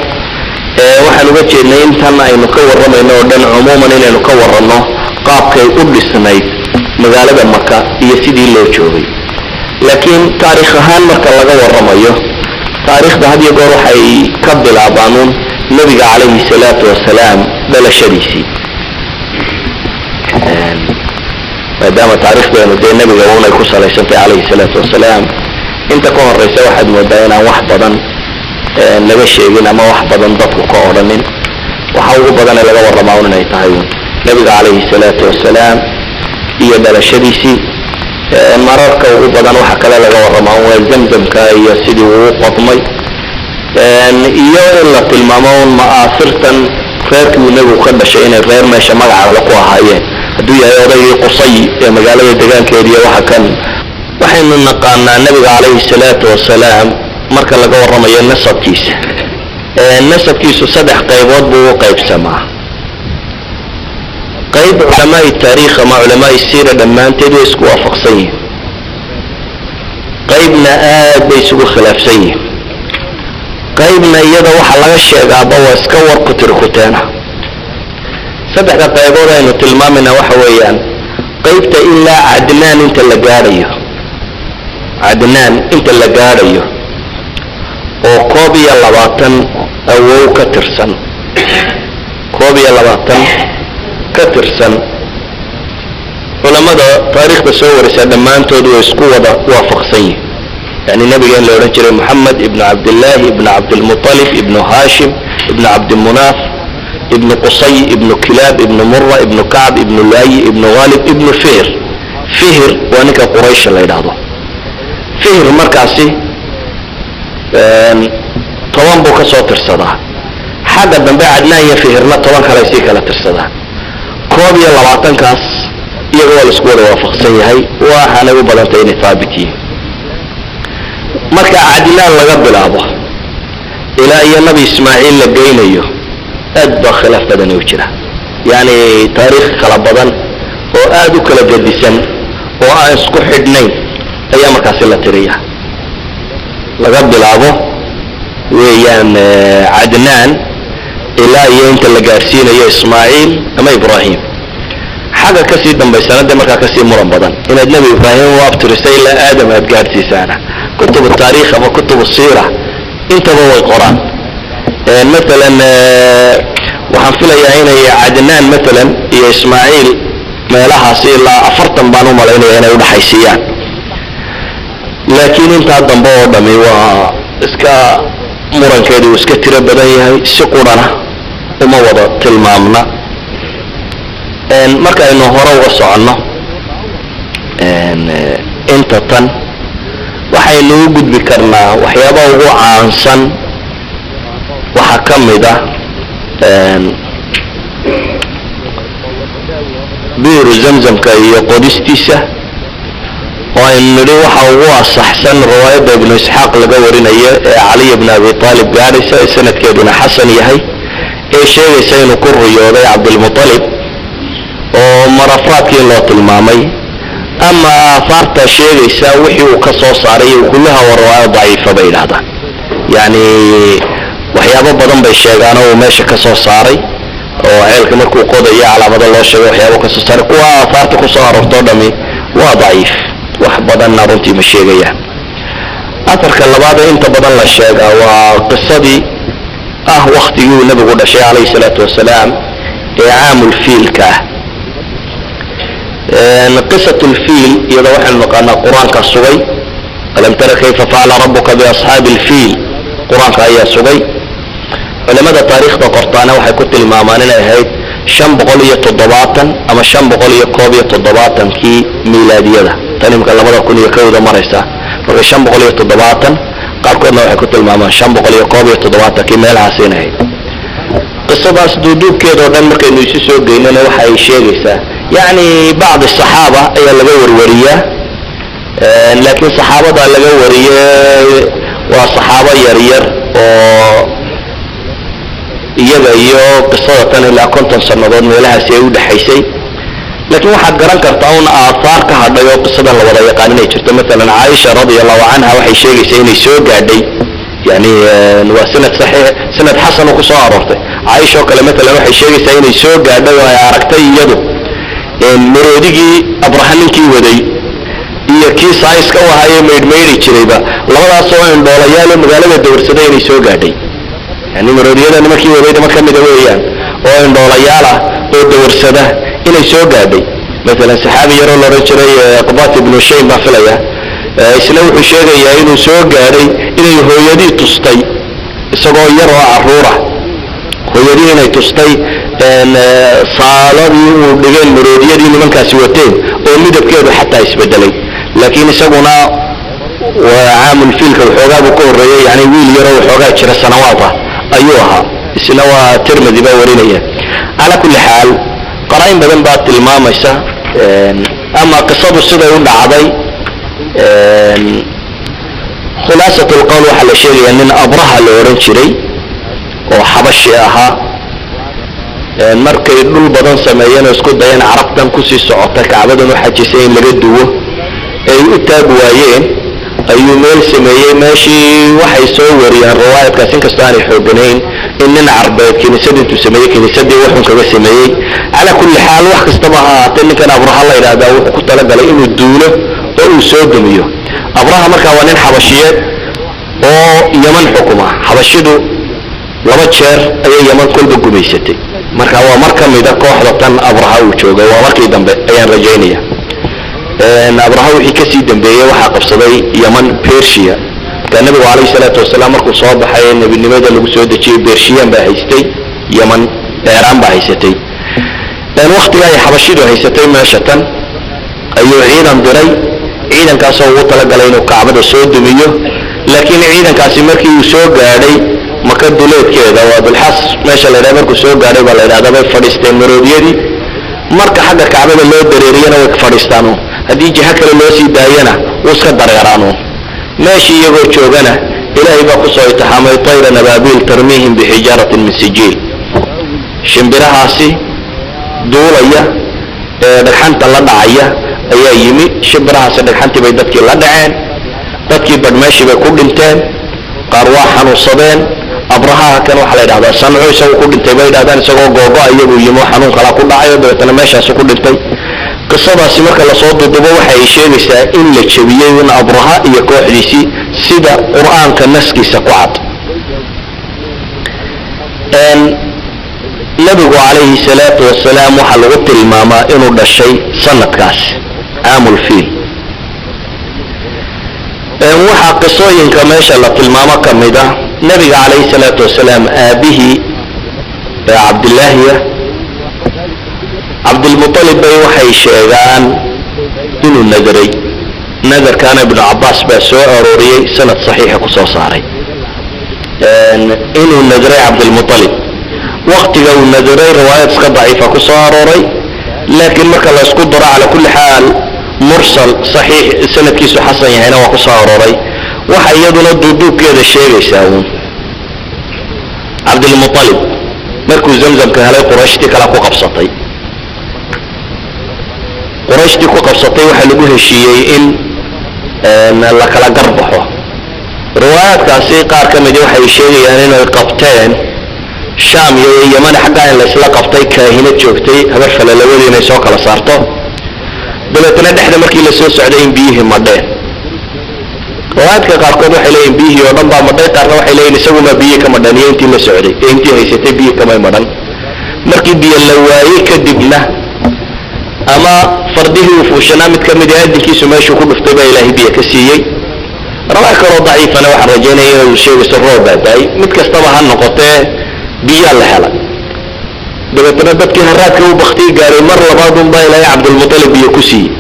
waxaan uga jeednay intan aynu ka waramayno oo dhan umuuman inaynu ka warano qaabkay u dhisnayd magaalada Makka iyo sidii loo joogay laakiin taariikh ahaan marka laga waramayo taariikhda had iyo goor waxay ka bilaabaan nabiga calayhi salaatu wasalaam dhalashadiisii maadaama taariikhdeenu dee nabiga uunay ku salaysantay calayhi salaatu wasalaam inta ka horeysa waxaad moodaa inaan wax badan laga sheegin ama wax badan dadku ka odhanin waxa ugu badan ee laga waramaa inay tahay nabiga calayhi salaatu wasalaam iyo dhalashadiisii mararka ugu badan waxa kale laga waramaa waa Zamzamka iyo sidii uu qodmay iyo in la tilmaamo maasirtan reerkii nabigu ka dhashay inay reer meesha magaca ku ahaayeen hadduu yahay odaygii Qusay ee magaalada deegaankeedii waxa kan waxaynu naqaanaa nabiga calayhi salaatu wasalaam marka laga waramayo nasabkiisa nasabkiisu 3 qaybood buu u qaybsamaa qayb culamaa taariikh ama culamaa siira dhamaanteed way isku waafaqsan yihiin qaybna aad bay isugu khilaafsan yihiin qaybna iyada waxa laga sheegaa waa iska war ku tirkuteena 3 qaybood aynu tilmaamayna waxa weeyaan qaybta ilaa Adnaan inta la gaarayo Adnaan inta la gaarayo oo 22 awow ka tirsan 22 ka tirsan culamada taariikhda soo warisa dhamaantood way isku wada waafaqsan yihiin يعني النبي قال له رجل محمد ابن عبد الله ابن عبد المطلب ابن هاشم ابن عبد المناف ابن قصي ابن كلاب ابن مرة ابن كعب ابن لؤي ابن غالب ابن فهر فهر وانك قريش الله يدعوه فهر مركزي طوان بوكا صوت ترصدا حاجة دنبا عدنان يفهرنا طوان خلايسيك لا ترصدا كوبي الله وعطان كاس يقول الاسكور وافق سيهي وحانا وبلانتين ثابتين marka cadnaan laga bilaabo ilaa iyo nabi ismaaciil la geynayo aad baa khilaaf badan u jira yani taariikh kala badan oo aad u kala gadisan oo aan isku xidhnayn ayaa markaasi la tiriya laga bilaabo weeyaan cadnaan ilaa iyo inta la gaarsiinayo ismaaciil ama ibraahim xagga ka sii dambaysana de markaa kasii muran badan inaad nebi ibraahim u abtirisay ilaa aadam aad gaarsiisaana kutubu taariikh ama kutubu siira intaba way qoraan maalan waxaan filayaa inay cadnaan maalan iyo ismaaciil meelahaasi ilaa 40 baan u malaynaya inay udhaxaysiiyaan laakiin intaa dambe oo dhami waa iska murankeedu uu iska tiro badan yahay si qurana uma wada tilmaamna marka aynu hore uga soconno inta tan waxaynu u gudbi karnaa waxyaabaha ugu caansan waxaa ka mid ah biiru zamzamka iyo qodistiisa oo aynu nidhi waxa ugu asaxsan riwaayadda ibnu isxaaq laga warinayo ee caliy ibn abi aalib gaadhaysa ee sanadkeeduna xasan yahay ee sheegaysa inuu ku riyooday cabdilmuطalib oo marafaadkii loo tilmaamay ama aahaarta sheegaysa wixii uu ka soo saaray kullaha waa riwaayo daciifa bay yidhahdaan yani waxyaabo badan bay sheegaan oo uu meesha ka soo saaray oo ceelka markuu qodayo calaamado loo sheegay waxyaabo ka soo saaray kuwa aahaarta ku soo aroortoo dhami waa daciif wax badanna runtii ma sheegayaan afarka labaad ee inta badan la sheegaa waa qisadii waktigii uu nabigu dhashay calayhi salaatu wasalaam ee caamulfiilka قصة الفيل إذا وحن نقانا قرآن كالسوي ألم ترى كيف فعل ربك بأصحاب الفيل قرآن كأي سوي ولماذا تاريخ قرطانا وحي كنت المامانين هاي شن بقولية الضباطا أما شن بقولية كوبية الضباطا كي ميلادية ده تاني مكلمة كن يكوي ده مرسا فكي شن بقولية الضباطا قال كنا وحي كنت المامان شن بقولية كوبية الضباطا كي ميل حسين هاي قصة دوب كده ودن مركي نيسيسو قيننا وحي شيغيسا يعني بعض الصحابة اي اللي ورية لكن صحابة اللي ورية وصحابة يرير iyaga iyo qisada tan ilaa 50 sanadood meelahaas ay u dhaxaysay laakiin waxaad garan kartaa un aafaar ka hadhay oo qisadan la wada yaqaan inay jirto مثلا Aisha radiyallahu anha waxay sheegaysaa inay soo gaadhay yani waa sanad saxiix sanad xasan oo ku soo aroortay Aisha oo kale مثلا waxay sheegaysaa inay soo gaadhay oo ay aragtay iyadu maroodigii abrahaminkii waday iyo kii sayska wahaye meedmeedi jirayba labadaas oo indhoolayaal magaalada dawrsaday inay soo gaadhay يعني مروديada nimankii waday ma kamid weeyaan oo indhoolayaal oo dawrsada inay soo gaadhay مثلا saxaabi yar oo la jiray Qabat ibn Shaym ba filaya isla wuxuu sheegayaa inuu soo gaadhay inay hooyadii tustay isagoo yar oo caruura hooyadii inay tustay saaladii uu dhigeen maroodiyadii nimankaasi wateen oo midabkeedu xataa isbedelay laakiin isaguna وعامل فيلك وحوغا بكوريه يعني ويل يرى وحوغا جرى سنوات ايوها اسنا وترمذي با ورينيا على كل حال قرائن بدن با تلماميسا اما قصه سيده u dhacday خلاصه القول waxa la sheegay in abraha la oran jiray oo xabashi ahaa markay dhul badan sameeyeen isku dayeen carabtan ku sii socota kacbadan waxa jisay in laga duwo ay u taag waayeen ayuu meel sameeyay meeshii waxay soo wariyaan riwaayadkaas inkastoo aanay xooganayn in nin carbeed kiniisadii intuu sameeyey kiniisadii wuxuu kaga sameeyey ala kulli xaal wax kastaba haatee ninkan abraha la yidhaahdaa wuxuu ku talagalay inuu duulo oo uu soo dumiyo abraha markaa waa nin xabashiyeed oo yaman xukuma xabashidu 2 jeer ayay yaman kolba gumaysatay marka waa mar ka mid ah kooxda tan abraha uu joogay waa markii dambe ayaan rajaynaya abraha wixii ka sii dambeeyay waxa qabsaday yaman Persia كان النبي عليه الصلاة والسلام مركو صواب حي النبي لماذا لو سود شيء بيرشيان بهيستي يمن إيران بهيستي لأن وقت جاي حبشيد هيستي ماشة أيو عيدا دري عيدا كاسو وطلق علينا كعبة السود ميو لكن عيدا كاسي مركي يسوق علي مكان دولت كذا وبالحص ماشى اللي مركو سوق علي ولا هذا بفلسطين مرودية دي مركا حاجة كعبة اللي دريرينا وكفلسطانو هذه جهة كلا لوسي داينا وسكت دريرانو ماشي يقول شوغنا إلهي بقصة يتحامي طير نبابيل ترميهم بحجارة من سجيل شمبرها سي دولية دحانت الله دعية أي يمي شمبرها سي دحانت بيدتك الله دعين dadkii badmaashi bay ku dhinteen qaar waa xanuunsadeen abraha kan waxa la yiraahdaa sanco isagu ku dhintay bay yiraahdaan isagoo googo ayagu yimo xanuun kala ku dhacayo dadkana meeshaas ku dhintay qisadaasi marka la soo duubo waxa ay sheegaysaa in la jabiyay in abraha iyo kooxdiisii sida quraanka naskiisa ku cad nabigu calayhi salaatu wasalaam waxa lagu tilmaamaa inuu dhashay sanadkaas aamul fiil waxaa qisooyinka meesha la tilmaamo ka mid ah nabiga calayhi salaatu wasalaam aabihii cabdillaahiya cabdilmutalib bay waxay sheegaan inuu nadaray nadarkaana ibnu cabbaas baa soo arooriyey sanad saxiixa ku soo saaray inuu nadaray cabdilmutalib waqtiga uu nadaray riwaayad iska daciifa ku soo arooray laakiin marka la isku daro cala kulli xaal mursal saxiix sanadkiisu xasan yahayna waa ku soo arooray waxa iyaduna duuduubkeeda sheegaysaa uun cabdilmutalib markuu zamzamka helay qurayshtii kala ku qabsatay waxaa lagu heshiiyey in la kala garbaxo riwaayaadkaasi qaar ka midi waxay sheegayaan inay qabteen shaam iyo yaman xaggaa in la isla qabtay kaahina joogtay habar falalawadi inay soo kala saarto dabeetana dhexda markii la soo socday in biyihii madheen riwaayaadka qaarkood waxay leeyihin biyihii oo dhan baa madhay qaarna waxay leeyihin isaguma biyihii ka madhan iyo intii la socday ee intii haysatay biyihii kamay madhan markii biyo la waayey kadibna ama fardihii uu fuushanaa mid ka mid ah adinkiisu meeshuu ku dhuftay baa ilaahay biyo ka siiyey riwaaya kaloo daciifana waxaan rajaynaya inuu sheegayso roob baa daay mid kastaba ha noqotee biyaa la helay dabeetana dadkii haraadka u baktii gaaray mar labaad unbaa ilaahay cabdilmutalib biyo ku siiyey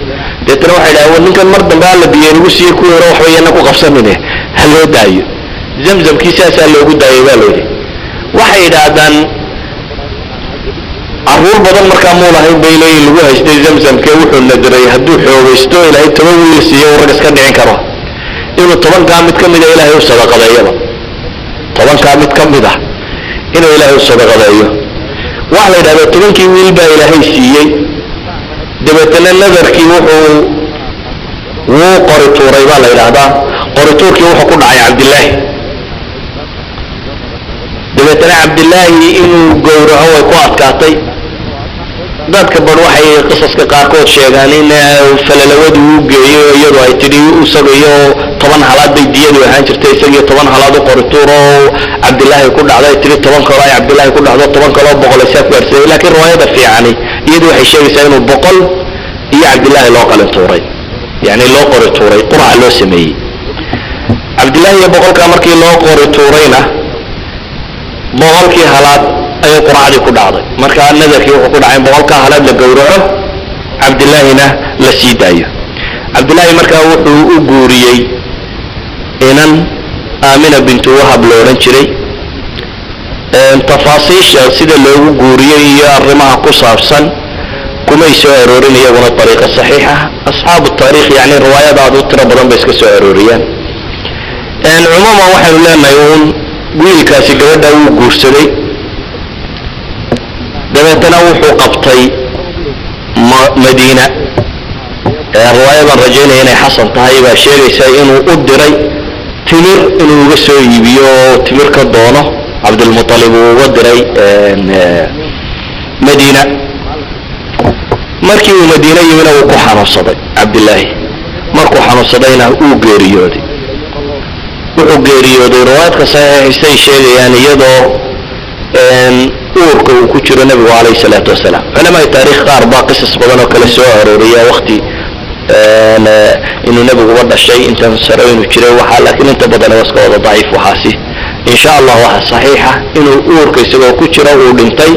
dabeetana waxay dhahaan ninkan mar dambe alla biyo nagu siiyey kuwii hore waxba yana ku qabsanine ha loo daayo zamzamkii saasaa loogu daayay baa layidhi waxay yidhaahdaan caruur badan markaa muu lahayn bay leeyihin lagu haystay zamzamkee wuxuu nadiray hadduu xoogaysto ilaahay 10 wiil siiyo uu rag iska dhicin karo inuu 10kaa mid ka mid ah ilaahay u sadaqadeeyaba 10kaa mid ka mid ah inuu ilaahay u sadaqadeeyo waxa la yidhahdaa 10kii wiil baa ilaahay siiyey dabeetana nadarkii wuu qori tuuray baa la yidhaahdaa qori tuurkii wuxuu ku dhacay cabdillaahi dabeetana cabdillaahi inuu gowraco way ku adkaatay dadka bar waxay qisaska qaarkood sheegaan in falalawadu uu geeyo iyadu ay tidhi isagiyo 10 halaad bay diyadu ahaan jirtay isagiyo 10 halaad u qori tuuro cabdillaahi ku dhacday tidhi 10 kale ay cabdillaahi ku dhacdo 10 kale boqol ay saafgaartay laakiin riwaayada fiicani iyadu waxay sheegaysaa inuu boqol iyo cabdillaahi loo qalin tuuray yani loo qori tuuray qur'a loo sameeyey cabdillaahi iyo boqolka markii loo qori tuurayna boqolkii halaad ay quraacdi ku dhacday marka nadarkii wuxuu ku dhacay boqolka halaad la gowraco cabdillaahina la sii daayo cabdillaahi markaa wuxuu u guuriyey inan aamina bintu wahab la odhan jiray tafaasiisha sida loogu guuriyey iyo arrimaha ku saabsan kumay soo aroorin iyaguna dariiqa saxiixa asxaabu taariikh yani riwaayadaadu tiro badan bay iska soo arooriyaan cumuuman waxaynu leenahay uun wiilkaasi gabadha wuu guursaday dabeetana wuxuu qabtay madiina riwaayadan rajaynaya inay xasan tahay baa sheegaysa inuu u diray timir inuu uga soo iibiyo oo timir ka doono cabdilmutalib uu uga diray madiina markii uu madiina yimina uu ku xanuunsaday cabdillaahi markuu xanuunsadayna uu geeriyooday wuxuu geeriyooday riwaayadka saxiixisay sheegayaan iyadoo uurka uu ku jiro nabigu calayhi salaatu wasalaam culamaa taariikh qaar baa qisas badan oo kale soo arooriya waqti inuu nabiguba dhashay intan sare inuu jiray waxaa laakiin inta badan waa iska wada daciif waxaasi insha allah waxa saxiixa inuu uurka isagoo ku jiro uu dhintay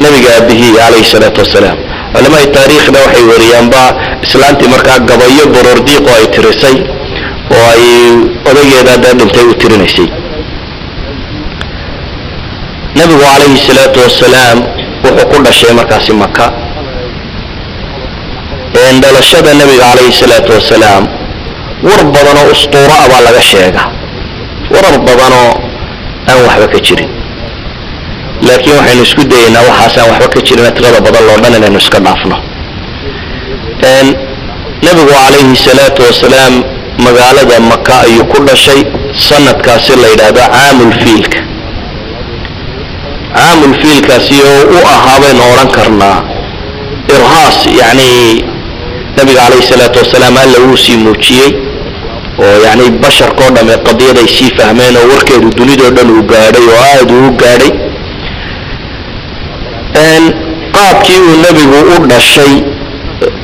nabiga aabihii calayhi salaatu wasalaam culamaa taariikhna waxay wariyaanba islaantii markaa gabayo borordiiqo ay tirisay oo ay odageeda dhintay u tirinaysay nabigu calayhi salaatu wasalaam wuxuu ku dhashay markaasi maka dhalashada nabiga calayhi salaatu wasalaam وربضنا أسطورة أبا لغا شيغا وربضنا أن وحبا كجرين لكن وحين نسكو دينا وحاسا وحبا كجرين أتغضى بضل الله لنا نسكو نافنا نبي عليه الصلاة والسلام مقالة مكة أي كل شيء سنة كاسر ليلة عام الفيل عام الفيل كاسيو وأهابين أوران كرنا إرهاص يعني نبي عليه الصلاة والسلام قال له سيموتشي ويعني بشر قرنا من القضية دي سي فهمين ووركي الدنيا دون وقاري وعاد وقاري أن قابكي والنبي وقرنا الشيء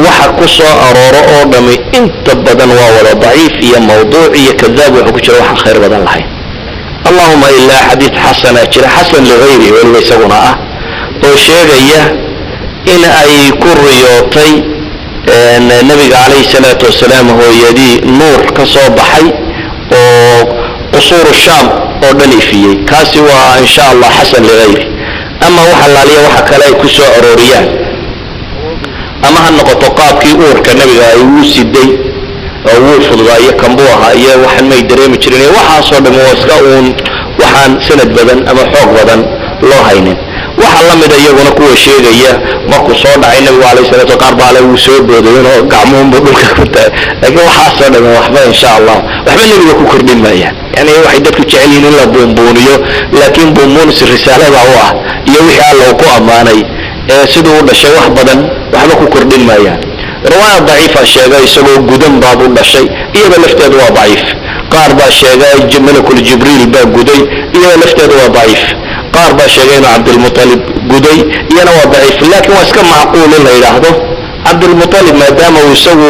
وحكسو أرورو أوردمي انت بدن ولا ضعيف يا موضوع يا كذاب وحكوشة وحن خير بدن الحين اللهم إلا حديث حسن حسن لغيري ولو يسونا وشيغي إن أي كريوتي أن النبي عليه الصلاة والسلام هو يدي نور كصوب حي وقصور الشام أردني فيه كاسوا إن شاء الله حسن لغيري أما وحل عليه وحكى لي كسو أروريان أما هالنقطة قابكي أورك النبي يوسي دي أو فضغاية كمبوها إياه وحن ما يدري مجريني وحان صور بمواسكاون وحان سند بدن أما حوق بدن الله هينين وحان لم يدى يقول نكوه الشيء إياه ماكو صور دعي النبي عليه الصلاة والسلام على وسود بدون قعمون بدون كفتا لكن وحان صور بموحبا إن شاء الله وحبا النبي يكون كردين ما يعني وحيدتك تشعلين إلا بومبونيو لكن بومبونس الرسالة دعوة يوحي الله وقوة ماني siduu u dhashay wax badan waxba ku kordhin maayaan riwaaya daciifa sheegay isagoo gudan baad u dhashay iyada lafteedu waa daciif qaar baa sheegay malakul jibriil baa guday iyada lafteedu waa daciif qaar baa sheegay in Abdul Muttalib guday iyana waa daciif laakiin waa iska macquul in la yiraahdo Abdul Muttalib maadaama uu isagu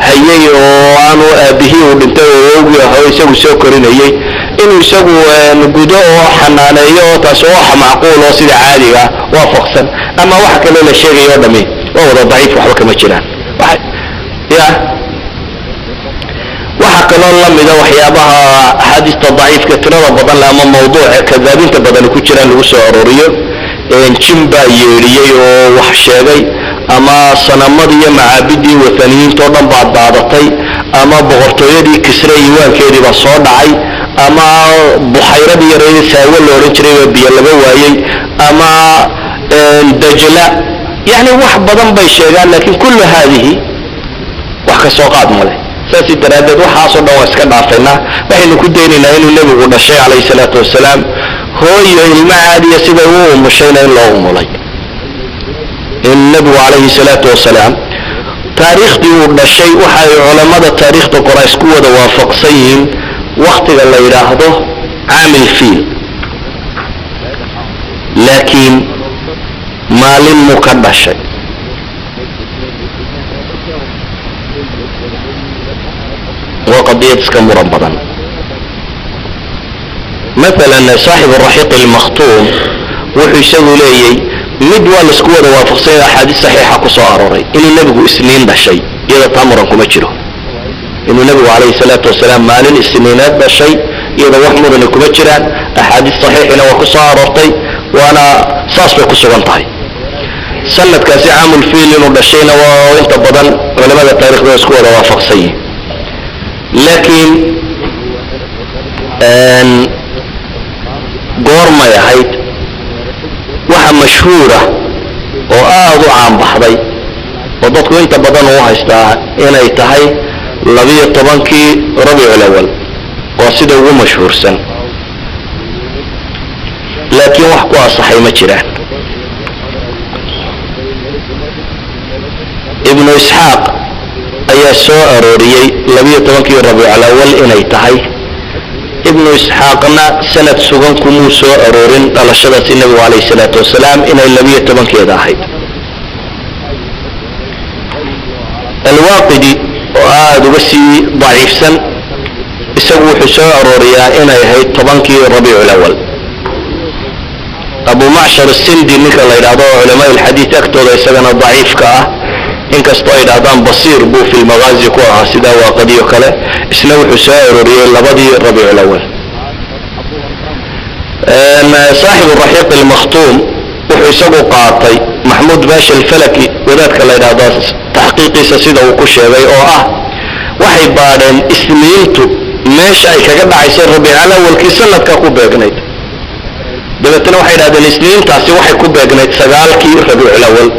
hayay oo aanu aabihii u dhintay oo uu yahay isagu soo korinayay inuu isagu gudo oo xanaaneeyo taas oo macquul oo sida caadiga waafaqsan ama wax kale la sheegayo dhami waa wada daciif waxba kama jiraan waxa kale la mid ah waxyaabaha xadiista daciifka tirada badan ama mawduuca kadaabinta badan ku jiraan lagu soo arooriyo jimba yeeliyay oo wax sheegay ama sanamadii iyo macaabidii wathaniyiinta oo dhan baa daadatay ama boqortooyadii Kisra iwaankeedii baa soo dhacay ama buxayradii yareeyay saawo loo oran jiray biyo laga waayay ama dajla يعني wax badan bay sheegaan laakiin kullu haadihi wax ka soo qaad male saasi daraadad waxa soo dhaw iska dhaafayna waxaynu ku deenaynaa inuu nabigu dhashay alayhi salaatu wasalaam hooyo ilma caadiya sida uu mushayna loo umulay النبي عليه الصلاة والسلام تاريخ دي ودشي وحي علماء تاريخ قريش كودا وافقسين وقت الله يراهده عام الفيل لكن مال مقدس وقضية كمربضا مثلا صاحب الرحيق المختوم وحيسوي لي مدوى الاسكوة وافقسين احاديث صحيحة كسو عروري انو النبي اسنين ده شيء يدا تامرا كمجره انو النبي عليه الصلاة والسلام مالين السنينات ده شيء يدا وحمر انو كمجران احاديث صحيحة وكسو عرورتي وانا صاص بكسو غنطاي سنة كاسي عام الفيل انو ده شيء وانت بدن علماء التاريخ ده اسكوة وافقسين لكن قورما يحيد waxa mashhuura oo aad u caan baxday oo dadku inta badan u haystaa inay tahay 12kii Rabiul Awwal oo sida ugu mashhuursan laakiin wax ku asaxay ma jiraan Ibn Ishaq ayaa soo arooriyay 12kii Rabiul Awwal inay tahay ابن إسحاقنا سنة سوغن كمو سو أرورين على شدة النبي عليه الصلاة والسلام إن اللبية تبن كيدا حيد الواقدي وآد بسي ضعيف سن يسوي حسو أروريا إن هي طبنكي الربيع الأول أبو معشر السندي نكا الله يرضى علماء الحديث أكتو يسغن ضعيف كأه إن كستويد عدان بصير بو في المغازي كوها سيدا واقدي وكلا اسنو حسائر ريال لبدي الربيع الأول صاحب الرحيق المختوم وحسابه قاطي محمود باشا الفلكي وذاتك الله يرضى تحقيقي سيدا وكشة بي waxay baadheen isniintu meesha ay kaga dhacayso rabiicul awalkii sanadka ku beegnayd dabeetana waxay idhahdeen isniintaasi waxay ku beegnayd 9kii rabiicul awal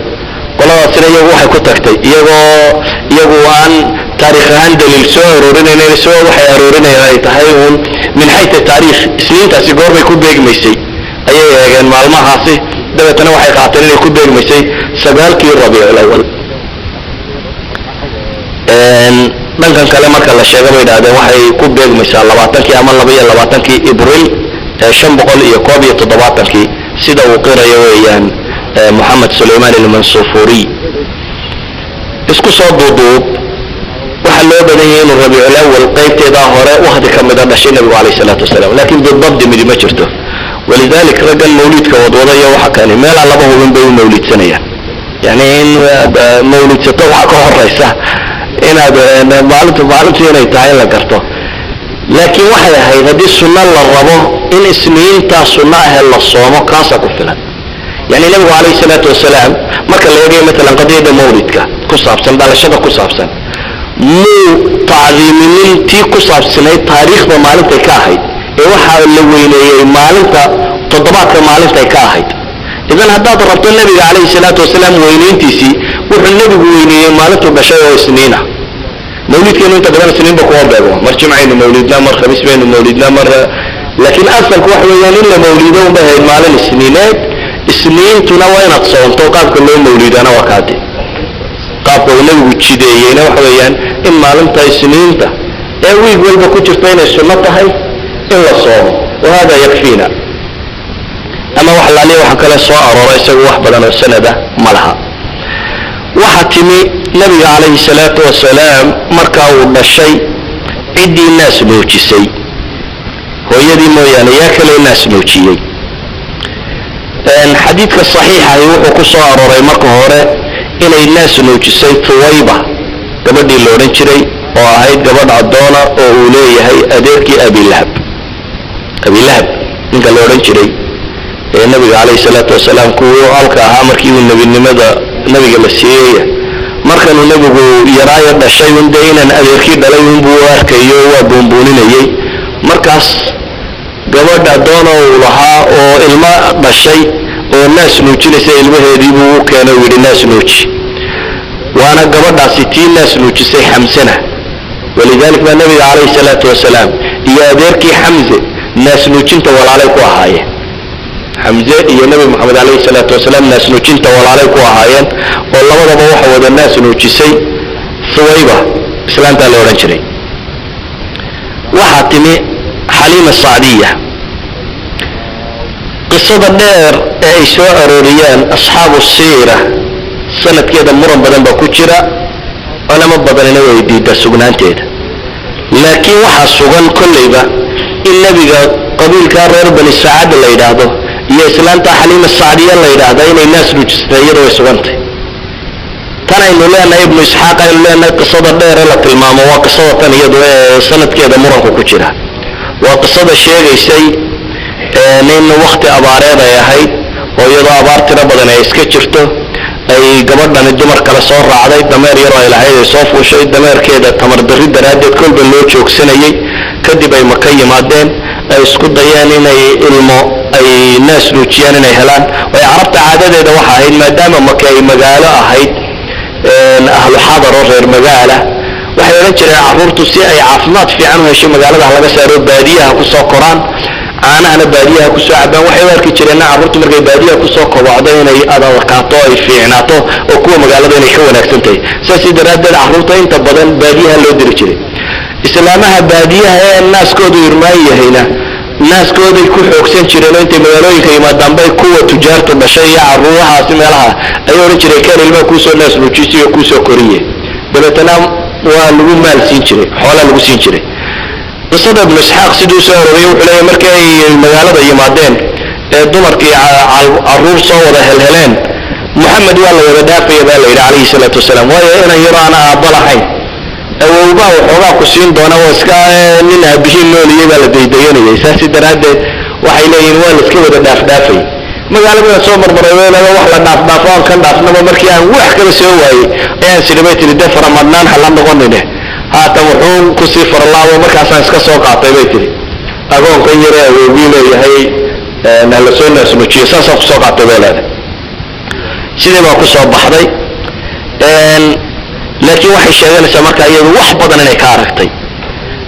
qoladaasina iyagu waxay ku tagtay iyagu aan taariikh ahaan daliil soo aroorinayeen soo waxay aroorinayeen ay tahay uun min xayta taariikh isniintaasi goorbay ku beegmaysay ayay eegeen maalmahaasi dabeetana waxay qaateen inay ku beegmaysay 9kii rabiicul awal dhankan kale marka la sheego bay idhahdeen waxay ku beegmaysaa 20kii ama 22kii ibriil 517kii sida uu qirayo weeyaan محمد سليمان المنصفوري isku soo duuduub waxa loo badanyay inuu rabiicul awal qaybteeda hore waqti ka mid ah dhashay nabiga calayhi salaatu wasalaam laakiin bidabdi mid ma jirto walidalik raggan mawlidka wadwadaya waxa kani meel laba hubin bay u mawlidsanayaan yani in mawlidsato waxa ka horeysa inaad maalintii inay tahay la garto laakiin waxay ahayd haddii sunno la rabo in isniinta sunno ah la soomo kaasa ku filan يعني النبي عليه الصلاة والسلام ما كان يجي مثلا قضية مولدك كصابسن بالشبه كصابسن مو تعظيم من تي كصابسن تاريخ بمعلومة كاهيد إيوها اللي ويني معلومة تضبط معلومة كاهيد إذا هذا ضربت النبي عليه الصلاة والسلام وينين تيسي وح النبي ويني معلومة بشاية وسنينة مولد كانوا انت قدام سنين بقوة بابا مرجع معين مولدنا مر خميس بين مولدنا مر لكن أصلا كواحد ويانين لمولدهم بهاي المعلومة السنينات isniintuna waa inaad soonto qaabka loo mawliidana waa kaade qaabka uu nabigu jideeyeyna waxa weeyaan in maalinta isniinta ee wiig walba ku jirta inay sunno tahay in la soomo wahada yakfiina ama wax laaliya waxa kale soo arooray isagu wax badan oo sanada ma laha waxa timi nabiga calayhi salaatu wasalaam markaa uu dhashay ciddii naas nuujisay hooyadii mooyaane yaa kale naas nuujiyey حديث الصحيح يوحو كسو أروري مركو هوري إلى الناس نوجسي ثويبة قبل اللورنشري وهايد قبل عدونا وأوليه هاي أديركي أبي لهب منك اللورنشري النبي عليه الصلاة والسلام كو ألقى عامركي والنبي النمذا نبي مسيحية مركن النبي يرايا الشيء دينا أديركي دليهم بواركي يوى بومبونين مركز gabadha doona uu lahaa oo ilma dhashay oo naas nuujinaysa ilmaheedii buu keenay wili naas nuuji waana gabadhaasi tii naas nuujisay xamsana walidaalika baa nabiga calayhi salaatu wasalaam iyo adeerkii xamse naas nuujinta walaalay ku ahaayeen xamse iyo nabi maxamed calayhi salaatu wasalaam naas nuujinta walaalay ku ahaayeen oo labadaba waxa wada naas nuujisay suwayba islaantaa la odhan jiray waxaa timi حليمة السعدية قصة الدير اي سواء روريان اصحاب السيرة سنة كده مرم بدن باكوشرة انا مبضل نوي دي دا سجنان تيدا لكن وحا سجن كل يبا النبي قبيل كارر بن السعادة اللي يدعده يا اسلامتا حليمة السعدية اللي يدعده ان الناس نجستير ويسجنتي كان انه لنا ابن اسحاق انه لنا قصة الدير لك الماما وقصة تانية سنة كده مرم باكوشرة وقصة الشيء يسي نين وقت أبارير يا هاي ويضع أبار تربضن يسكتشرته أي قبضنا الدمر كلا صور عدي دمير يرى إلى هاي صوف وشيء دمير كده تمر دريد درادت كل بلوتش وكسنيي كدب أي مكي مادين أي سكوت ديانين أي علمو أي ناس لوتشيانين أي هلان ويعرفت عدد إذا وحا هاي ما دام مكي مقالة هاي أهل حاضر غير مقالة waxay oran jireen carruurtu si ay caafimaad fiican u hesho magaalada laga saaro baadiyaha ku soo koraan caanahana baadiyaha ku soo cabaan waxay arki jireen carruurtu markay baadiyaha ku soo kobocdo inay adagaato ay fiicnaato oo kuwa magaalada inay ka wanaagsan tahay saasi daraadeed carruurta inta badan baadiyaha loo diri jiray islaamaha baadiyaha ee naaskoodu irmaan yahayna naaskooday ku xoogsan jireen intay magaalooyinka yimaadaan bay kuwa tujaartu dhashay iyo carruurahaasi meelaha ay oran jireen kan ilmaha kusoo naas nuujisiyo kusoo koriye dabeetana waa lagu maal siin jiray xoolo lagu siin jiray qisada ibn isxaaq sidoo soo arooriyay wuxuu leeyahay markay magaalada yimaadeen ee dumarkii carruur soo wada helheleen محمد والله wada dhaafay baa la yiri calayhi salaatu wasalaam waayo inaan yaraana aabalahayn awowga wuxuu ku siin doona waska nin abihiin nooliyay baa la deedeeyay saasi daraadeed waxay leeyihiin waa la iska wada dhaafay magaalada soo marmaray wax la dhaafaan kan dhaafnaba markii aan wax kala soo waayay ayaan sidoo tirida faramadnaan halan noqonayna هذا وحوم كسفر الله ومركز اسكسو قاطي بيتي أقول كن يرى وبيله هي نالسون ناس مجلسا سكسو قاطي بيله سيدي ما كسو بحضي لكن واحد شغال سمكة يد واحد بدنا نكاركتي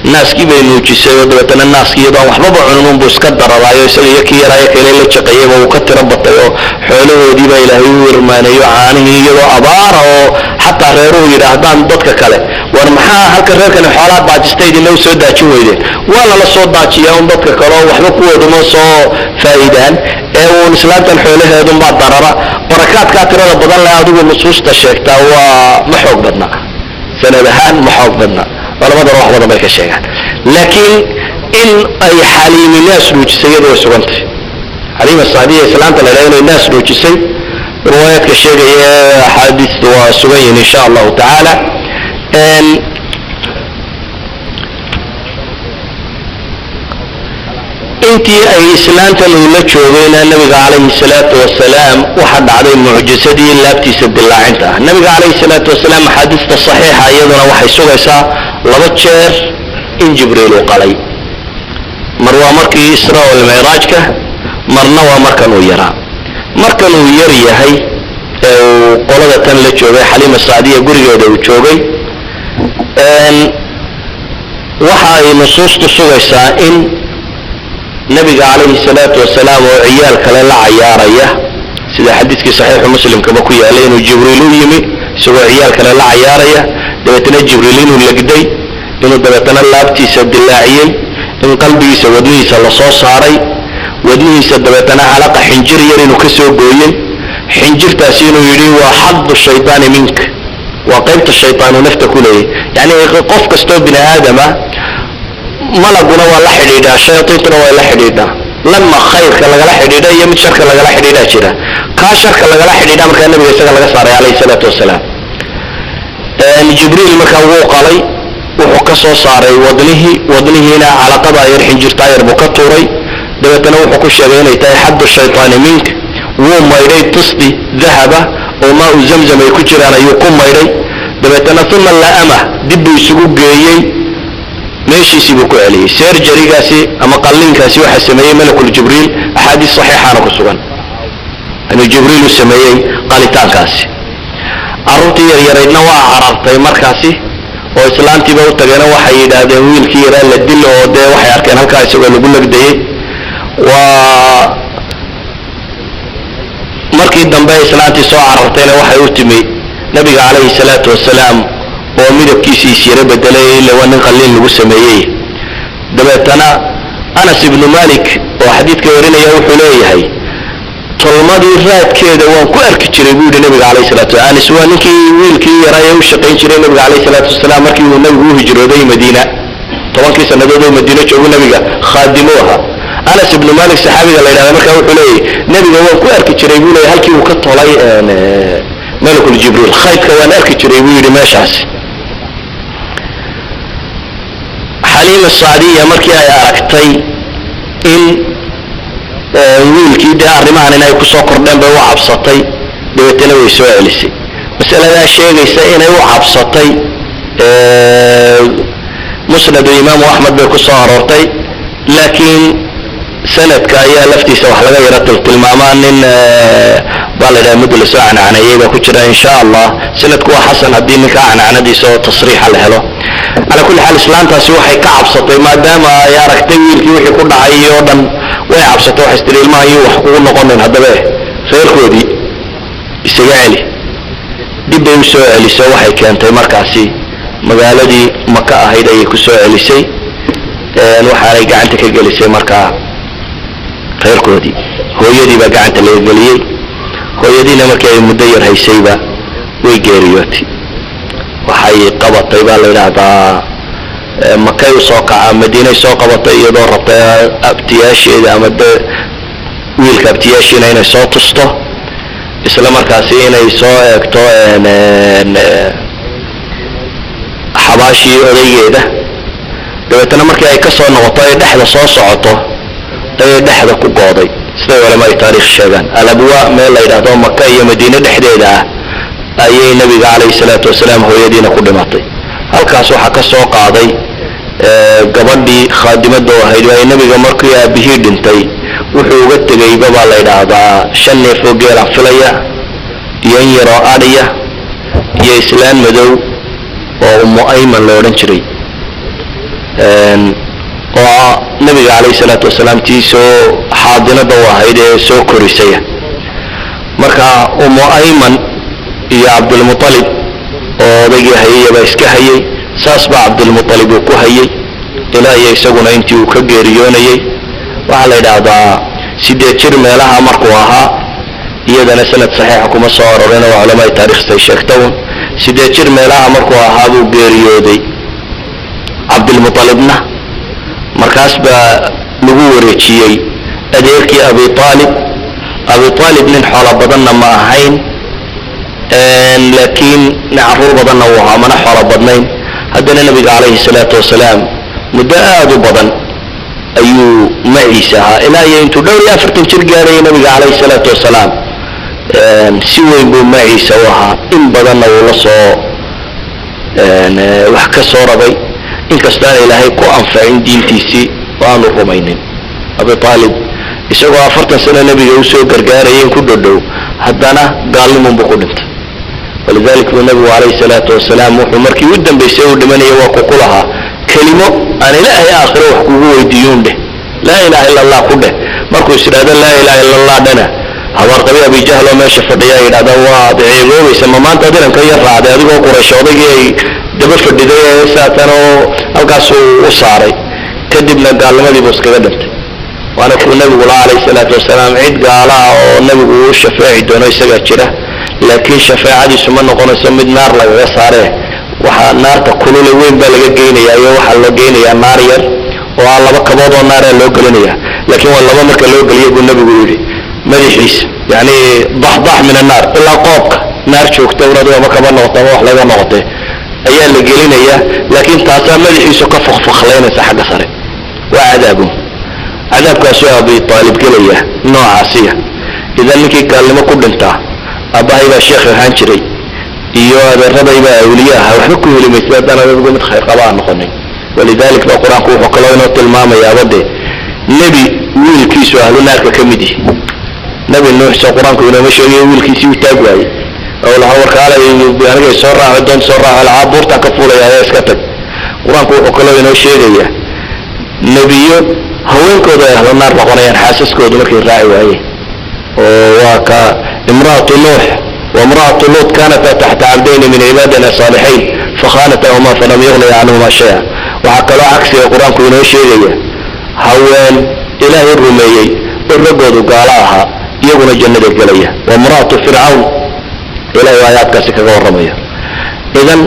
الناس كي بينوجسي ودبتنا الناس كي يضعوا وحبا عنهم بسكدر رايو سلي يكي رايك إلي لتشقيه وكتر بطيو حوله وديبا إلهي ورماني يعاني يدو أباره حتى غيره يرهدان ضدك كله ورمحا هلك الركن الحالات بعد استيدي لو سودا شويده ولا لا صوت داتشي يوم ضدك كله وحبا قوة دموسو فايدان ايو نسلات الحوله هدون بعد ضررة بركات كاترة بدل لا يدوب النصوص تشيكتا ومحوق بدنا سندهان محوق بدنا ولا بدر واحد بدر بيك الشيء لكن إن أي حليم الناس نوجسي وسوانت حليم الصعيدية سلامة لأن الناس نوجسي روايات كالشيء حديث وسوين إن شاء الله تعالى انتي اي اسلام تلولا جوغينا النبي عليه الصلاة والسلام وحد عليه معجزة دي اللي سد الله عندها النبي عليه الصلاة والسلام حديث الصحيحة ايضا وحي سوغيسا لبتشير ان جبريل وقالي مروا مركي اسراء والمعراج كه مرنوا مركنوا يرى مركنوا يري هي قولة لجوغي حليم السعدية قرية دو جوغي وحي نصوص تسوغيسا ان نبي عليه الصلاة والسلام وعيال كلا لا عيارية سيدا حديثك صحيح مسلم كما كوي عليه جبريل يمي سوى عيال كلا لا عيارية دبتنا جبريلين ولقدي إنه دبتنا لابتي سد اللاعيين إن قلبي سودني سلصو صاري ودني سدبتنا علاقة حنجر يرين وكسو قوين حنجر تاسينو يري وحظ الشيطان منك وقيمة الشيطان ونفتك له يعني قف كستو بن آدم ملقنا ولا حديدا شياطيننا ولا حديدا لما خير كلا جل حديدا يمد شر كلا جل حديدا شرا كاشر كلا جل حديدا مكان النبي صلى الله عليه الصلاة والسلام جبريل مكان وقالي وحكسو صاري وضنه هنا على قضاء يرحن جرتاير بكتوري دبتنا وحكو الشغيين يتاي حد الشيطان منك وما يريد تصدي ذهبه وماء زمزم يكجر على يقوم ما يريد دبتنا ثم لا أمه دب يسقوق جيي ماشي سيبكوا عليه سير جريقاسي اما قلين كاسي واحد سميه ملك الجبريل احاديث صحيحة انا كسوغان انه جبريل السميه قالتان كاسي عرورتي يريدنا وعررتي مركاسي واسلامتي بوتغينا وحي يدادين ويل كيرا للدل ودي وحي اركان هالكاسي وقال لك دي مركي الدنباء اسلامتي سو عررتين وحي يتمي نبي عليه الصلاة والسلام ومدب كيسي سيرة بدلي لو أن نقلين لو سميه دبتنا أنس بن مالك وحديث كورينا يوحو ليه هاي طلمادي رات كده وان كوارك تشريبود النبي عليه الصلاة والسلام أنس وانكي ويلكي يرايا وشقين شرين النبي عليه الصلاة والسلام مركي والنبي هو هجروا دي مدينة طبعا كيسا ندودوا مدينة شعبوا النبي خادموها أنس بن مالك صحابي قال لنا مركي يوحو ليه نبي وان كوارك تشريبود هالكي وكتو لي ملك الجبريل خايف كوان ارك تشريبود ماشاس حليم الصعيدية مركي اي اركتي ان ويلكي دي ارمان ان اي كسو قردان بي وعبسطي دوتنا ويسو علسي مسألة دا شيغيسا ان اي وعبسطي مسند الامام احمد بي كسو ارورتي لكن سندك ايا لفتيسا وحلقا يرتلت المامان ان بالله مدل ساعة عن ايجا كتير ان شاء الله سندك حسن الدين كان عن دي سو تصريح له على كل حال اسلام تاسي waxay ka cabsatay maadaama ay aragtay wiilkii wixii ku dhacay oo dhan way cabsatay wax istilmaayay wax ugu noqoneen hadaba reerkoodii isaga celi dib ay soo celisay waxay keentay markaasi magaaladii Maka ahayd ay ku soo celisay waxa ay gacanta ka gelisay markaa reerkoodii hooyadii ba gacanta laga geliyay hooyadiina markii ay muddo yar haysayba way geeriyootay waxay qabatay baa la yiraahdaa Maka soo kaca Madiina soo qabatay iyadoo rabtay abtiyaasheeda ama wiilka abtiyaasheena inay soo tusto isla markaasi inay soo eegto xabaashii odaygeeda dabeetana markii ay ka soo noqotay dhexda soo socoto ay dhexda ku gooday sida walaal ay taariikh sheegan alabwa meel la yiraahdo Maka iyo Madiina dhexdeeda ayay nabiga calayhi salaatu wasalaam hooyadiina ku dhimatay halkaas waxaa ka soo qaaday gabadhii khaadimada oo ahayd ay nabiga markii aabihii dhintay wuxuu uga tegayba baa la yidhaahdaa 5 neef oo geela filaya iyo in yaroo adhiya iyo islaan madow oo Ummu Ayman la odhan jiray oo nabiga calayhi salaatu wasalaam tiisoo xaadinada u ahayd ee soo korisay marka Ummu Ayman iyo Abdul Muttalib oo odaygii hayayba iska hayay saas baa Abdul Muttalib uu ku hayay ilaa iyo isaguna intii uu ka geeriyoonayay waxa la yiraahdaa 8 jir meelaha markuu ahaa iyadana sanad saxiix kuma soo aroorina waa culimada taariikhda sheegtaan 8 jir meelaha markuu ahaa buu geeriyooday Abdul Muttalibna markaas baa lagu wareejiyay adeerkii Abi Talib nin xoolo badanna ma ahayn laakiin nacruur badanna uu ahaa mana xoolo badnayn haddana nabiga calayhi salaatu wasalaam muddo aad u badan ayuu maciisa ahaa ilaa iyo intuu dhowr iyo 40 jir gaaray nabiga calayhi salaatu wasalaam si weyn buu maciisa u ahaa in badanna uu la soo wax ka soo rabay inkastoo ilaahay ku anfacin diintiisii waanu rumaynin Abi Talib isagoo 40 sano nabiga uu soo gargaarayay ku dhow haddana gaalnimo buu ku dhintay ولذلك النبي عليه الصلاة والسلام ومركي ودن بيسوي دمني وكلها كلمة أنا لا هي آخر وحكوه يديون به لا إله إلا الله كله مركو يسراد لا إله إلا الله دنا هوار قبيل أبي جهل وما شفت يا إلى دواء بعينه يسمى ما أنت أدري كي يرفع هذا يقول قريش وضيق دبر في الدنيا ساتنو القاسو وصاري كذبنا قال ما بيبص كذبت وأنا كل النبي عليه الصلاة والسلام عيد قال النبي والشفاعي دون يسجد لكن شفاعة سمن قنا سمد نار لا صاره وح نار تكون لوين بلقيني يا وح لقيني يا نار ير والله بكبض النار لو قلني لكن والله ما مك لو قلي يقول النبي يقولي ما يحس يعني ضح من النار إلا قوق نار شوك تورد وما كبر نقطة وح لا نقطة أيام اللي قلني يا لكن تعطى ما يحس كفخ فخلينا سحق صاره وعذابه عذاب كسوء أبي طالب قليه نوع عصيه إذا لك كلمة كل أباهي الشيخ الحنشري إيوه الربي بقى أولياءها وحكوه لمثل أنا بقول متخير قبعا نقني ولذلك بقرآن كوه وقالوا نوت الماما يا ودي نبي ويل كيسو أهلو نارك كمدي نبي النوح سو قرآن كوه نمشي ويل كيسو تاقواي أولا هو قال أنا سورة عدون سورة العابور تكفولة يا اسكتك قرآن كوه وقالوا نوت شيء نبيو هوين كوه أهلو نار بقرآن حاسس كوه مكي الراعي وهي وكا امرأة نوح وامرأة لوط كانتا تحت عبدين من عبادنا صالحين فخانتهما فلم يغني عنهما شيئا وحكى له عكس القرآن كونه شيئا هوان إله الرميي الرقود قالها يغنى جنة الجلية وامرأة فرعون إله آيات كاسكا والرمية إذن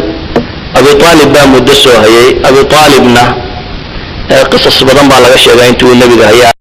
أبي طالب بان مدسوها أبي طالبنا قصص بدن بالغشة انتو النبي هي